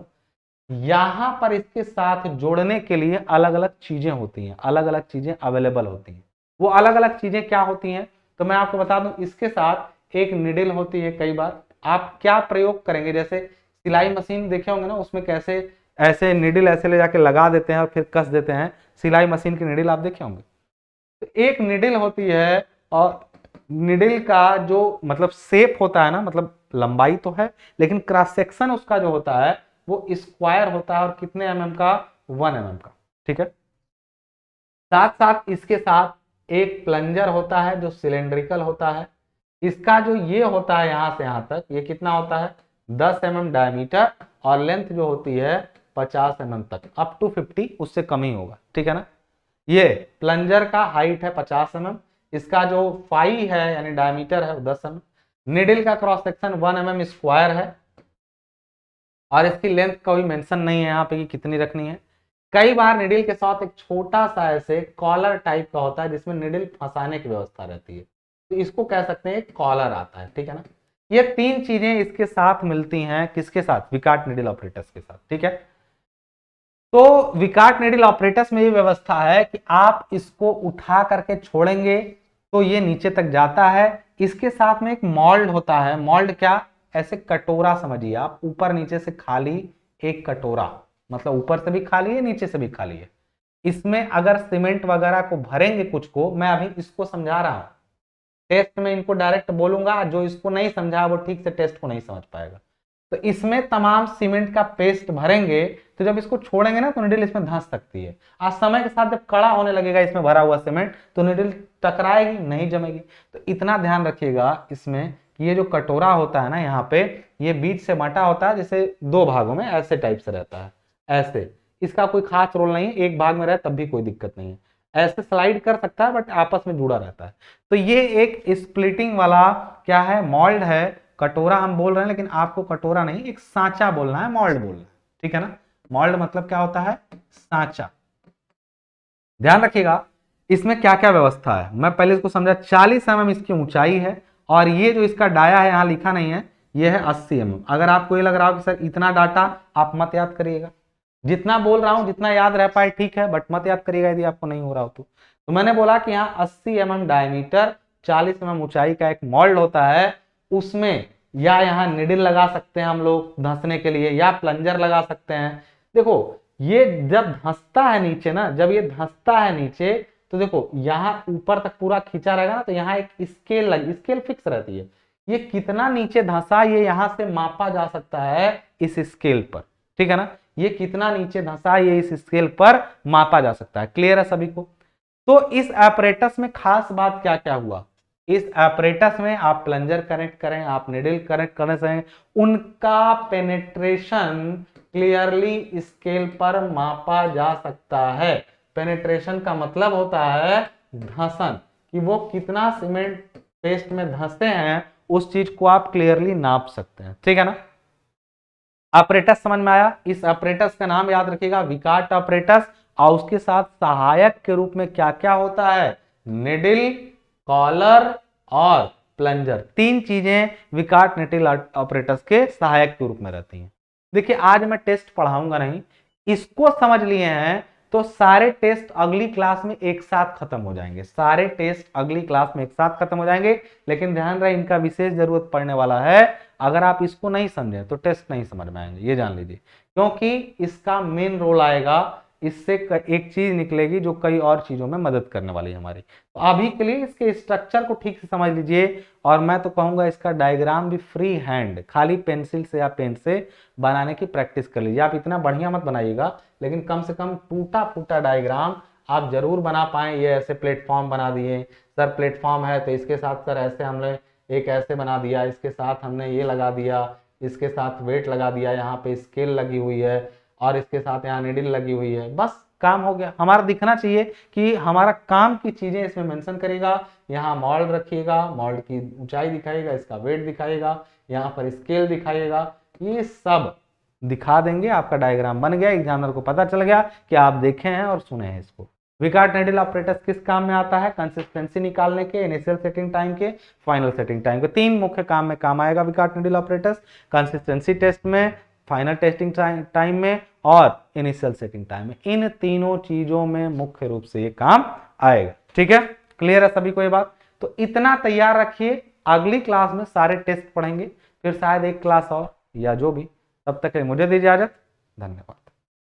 यहां पर इसके साथ जोड़ने के लिए अलग अलग चीजें होती हैं, अलग अलग चीजें अवेलेबल होती हैं। वो अलग अलग चीजें क्या होती हैं तो मैं आपको बता दूं, इसके साथ एक निडिल होती है। कई बार आप क्या प्रयोग करेंगे, जैसे सिलाई मशीन देखे होंगे ना, उसमें कैसे ऐसे निडिल ऐसे ले जाके लगा देते हैं और फिर कस देते हैं। सिलाई मशीन की निडिल आप देखे होंगे। तो एक निडिल होती है, और निडिल का जो मतलब शेप होता है ना, मतलब लंबाई तो है लेकिन क्रॉस सेक्शन उसका जो होता है वो स्क्वायर होता है, और कितने mm का? 1 mm का। ठीक है, साथ साथ इसके साथ एक प्लंजर होता है जो सिलेंड्रिकल होता है। इसका जो ये होता है यहां से यहां तक, ये कितना होता है? 10 mm डायमीटर, और लेंथ जो होती है 50 mm तक, अप टू 50, उससे कम ही होगा। ठीक है ना? ये प्लंजर का हाइट है 50 mm, इसका जो फाई है यानी डायमीटर है वो 10 mm, निडिल का क्रॉस सेक्शन 1 mm स्क्वायर है और इसकी लेंथ कोई मेंशन नहीं है यहाँ पे कि कितनी रखनी है। कई बार निडिल के साथ एक छोटा सा ऐसे कॉलर टाइप का होता है जिसमें निडिल फंसाने की व्यवस्था रहती है, तो इसको कह सकते हैं कॉलर आता है, ठीक है ना। ये तीन चीजें इसके साथ मिलती हैं, किसके साथ, विकार्ट निडिल ऑपरेटर्स के साथ, ठीक है। तो विकार्ट निडिल ऑपरेटर्स में ये व्यवस्था है कि आप इसको उठा करके छोड़ेंगे तो ये नीचे तक जाता है। इसके साथ में एक मोल्ड होता है, मोल्ड क्या, ऐसे कटोरा समझिए आप, ऊपर नीचे से खाली एक कटोरा, मतलब ऊपर से भी खाली है नीचे से भी खाली है। इसमें अगर सीमेंट वगैरह को भरेंगे कुछ को, मैं अभी इसको समझा रहा हूं, टेस्ट में इनको डायरेक्ट बोलूंगा, जो इसको नहीं समझा वो ठीक से टेस्ट को नहीं समझ पाएगा। तो इसमें तमाम सीमेंट का पेस्ट भरेंगे, तो जब इसको छोड़ेंगे ना तो निडिल इसमें धंस सकती है। आज समय के साथ जब कड़ा होने लगेगा इसमें भरा हुआ सीमेंट, तो निडिल टकराएगी, नहीं जमेगी। तो इतना ध्यान रखिएगा इसमें कि ये जो कटोरा होता है ना यहाँ पे, ये बीच से बटा होता है, जैसे दो भागों में ऐसे टाइप से रहता है, ऐसे। इसका कोई खास रोल नहीं है, एक भाग में रहे तब भी कोई दिक्कत नहीं है, ऐसे स्लाइड कर सकता है बट आपस में जुड़ा रहता है। तो ये एक स्प्लिटिंग वाला क्या है, मोल्ड है। कटोरा हम बोल रहे हैं लेकिन आपको कटोरा नहीं, एक सांचा बोलना है, मोल्ड बोलना है, ठीक है ना। मोल्ड मतलब क्या होता है, सांचा। ध्यान रखिएगा इसमें क्या क्या व्यवस्था है, मैं पहले इसको समझा। 40 mm इसकी ऊंचाई है और ये जो इसका डाया है यहाँ लिखा नहीं है, ये है 80 mm। अगर आपको ये लग रहा हो कि सर इतना डाटा, आप मत याद करिएगा, जितना बोल रहा हूं जितना याद रह पाए ठीक है, बट मत याद करिएगा यदि आपको नहीं हो रहा हो तो मैंने बोला कि यहाँ 80 mm डायमीटर 40 mm ऊंचाई का एक मोल्ड होता है, उसमें या यहाँ निडिल लगा सकते हैं हम लोग धंसने के लिए, या प्लंजर लगा सकते हैं। देखो ये जब धंसता है नीचे ना, जब ये धंसता है नीचे, तो देखो यहाँ ऊपर तक पूरा खींचा रहेगा ना, तो यहाँ एक स्केल फिक्स रहती है, ये कितना नीचे धंसा ये यहाँ से मापा जा सकता है इस स्केल पर, ठीक है ना। ये कितना नीचे धंसा ये इस स्केल पर मापा जा सकता है। क्लियर है सभी को। तो इस एपरेटस में खास बात क्या क्या हुआ, इस एपरेटस में आप प्लंजर कनेक्ट करें, आप निडिल कनेक्ट करें, उनका पेनेट्रेशन क्लियरली स्केल पर मापा जा सकता है। पेनेट्रेशन का मतलब होता है धंसन, कि वो कितना सीमेंट पेस्ट में धंसते हैं, उस चीज को आप क्लियरली नाप सकते हैं, ठीक है ना। ऑपरेटस समझ में आया। इस ऑपरेटस का नाम याद रखिएगा, विकार्ट ऑपरेटस। और उसके साथ सहायक के रूप में क्या क्या होता है, निडिल, कॉलर और प्लंजर, तीन चीजें विकार्ट निडिल ऑपरेटस के सहायक के रूप में रहती हैं। देखिए आज मैं टेस्ट पढ़ाऊंगा नहीं, इसको समझ लिए हैं तो सारे टेस्ट अगली क्लास में एक साथ खत्म हो जाएंगे, सारे टेस्ट अगली क्लास में एक साथ खत्म हो जाएंगे। लेकिन ध्यान रहे इनका विशेष जरूरत पड़ने वाला है, अगर आप इसको नहीं समझे तो टेस्ट नहीं समझ में आएंगे, ये जान लीजिए। क्योंकि इसका मेन रोल आएगा, इससे एक चीज निकलेगी जो कई और चीजों में मदद करने वाली है हमारी। तो अभी के लिए इसके स्ट्रक्चर को ठीक से समझ लीजिए, और मैं तो कहूंगा इसका डायग्राम भी फ्री हैंड, खाली पेंसिल से या पेन से बनाने की प्रैक्टिस कर लीजिए। आप इतना बढ़िया मत बनाइएगा, लेकिन कम से कम टूटा फूटा डायग्राम आप जरूर बना पाए। ये ऐसे प्लेटफॉर्म बना दिए, सर प्लेटफॉर्म है तो इसके साथ सर ऐसे हमने एक ऐसे बना दिया, इसके साथ हमने ये लगा दिया, इसके साथ वेट लगा दिया, यहाँ पे स्केल लगी हुई है और इसके साथ यहाँ निडिल लगी हुई है, बस काम हो गया। हमारा दिखना चाहिए कि हमारा काम की चीजें इसमें मेंशन करेगा। यहाँ मोल्ड रखिएगा, मोल्ड की ऊंचाई दिखाएगा, इसका वेट दिखाएगा, यहाँ पर स्केल दिखाएगा, ये सब दिखा देंगे। आपका डायग्राम बन गया, एग्जामिनर को पता चल गया कि आप देखे हैं और सुने हैं इसको। विकार्ट निडिल ऑपरेटर्स किस काम में आता है, कंसिस्टेंसी निकालने के, इनिशियल सेटिंग टाइम के, फाइनल सेटिंग टाइम के, तीन मुख्य काम में काम आएगा विकार्ट निडिल ऑपरेटर्स। कंसिस्टेंसी टेस्ट में, फाइनल टेस्टिंग टाइम में और इनिशियल सेटिंग टाइम में, इन तीनों चीजों में मुख्य रूप से ये काम आएगा, ठीक है। क्लियर है सभी को ये बात। तो इतना तैयार रखिए, अगली क्लास में सारे टेस्ट पढ़ेंगे, फिर शायद एक क्लास और या जो भी। तब तक मुझे दीजिए इजाजत, धन्यवाद।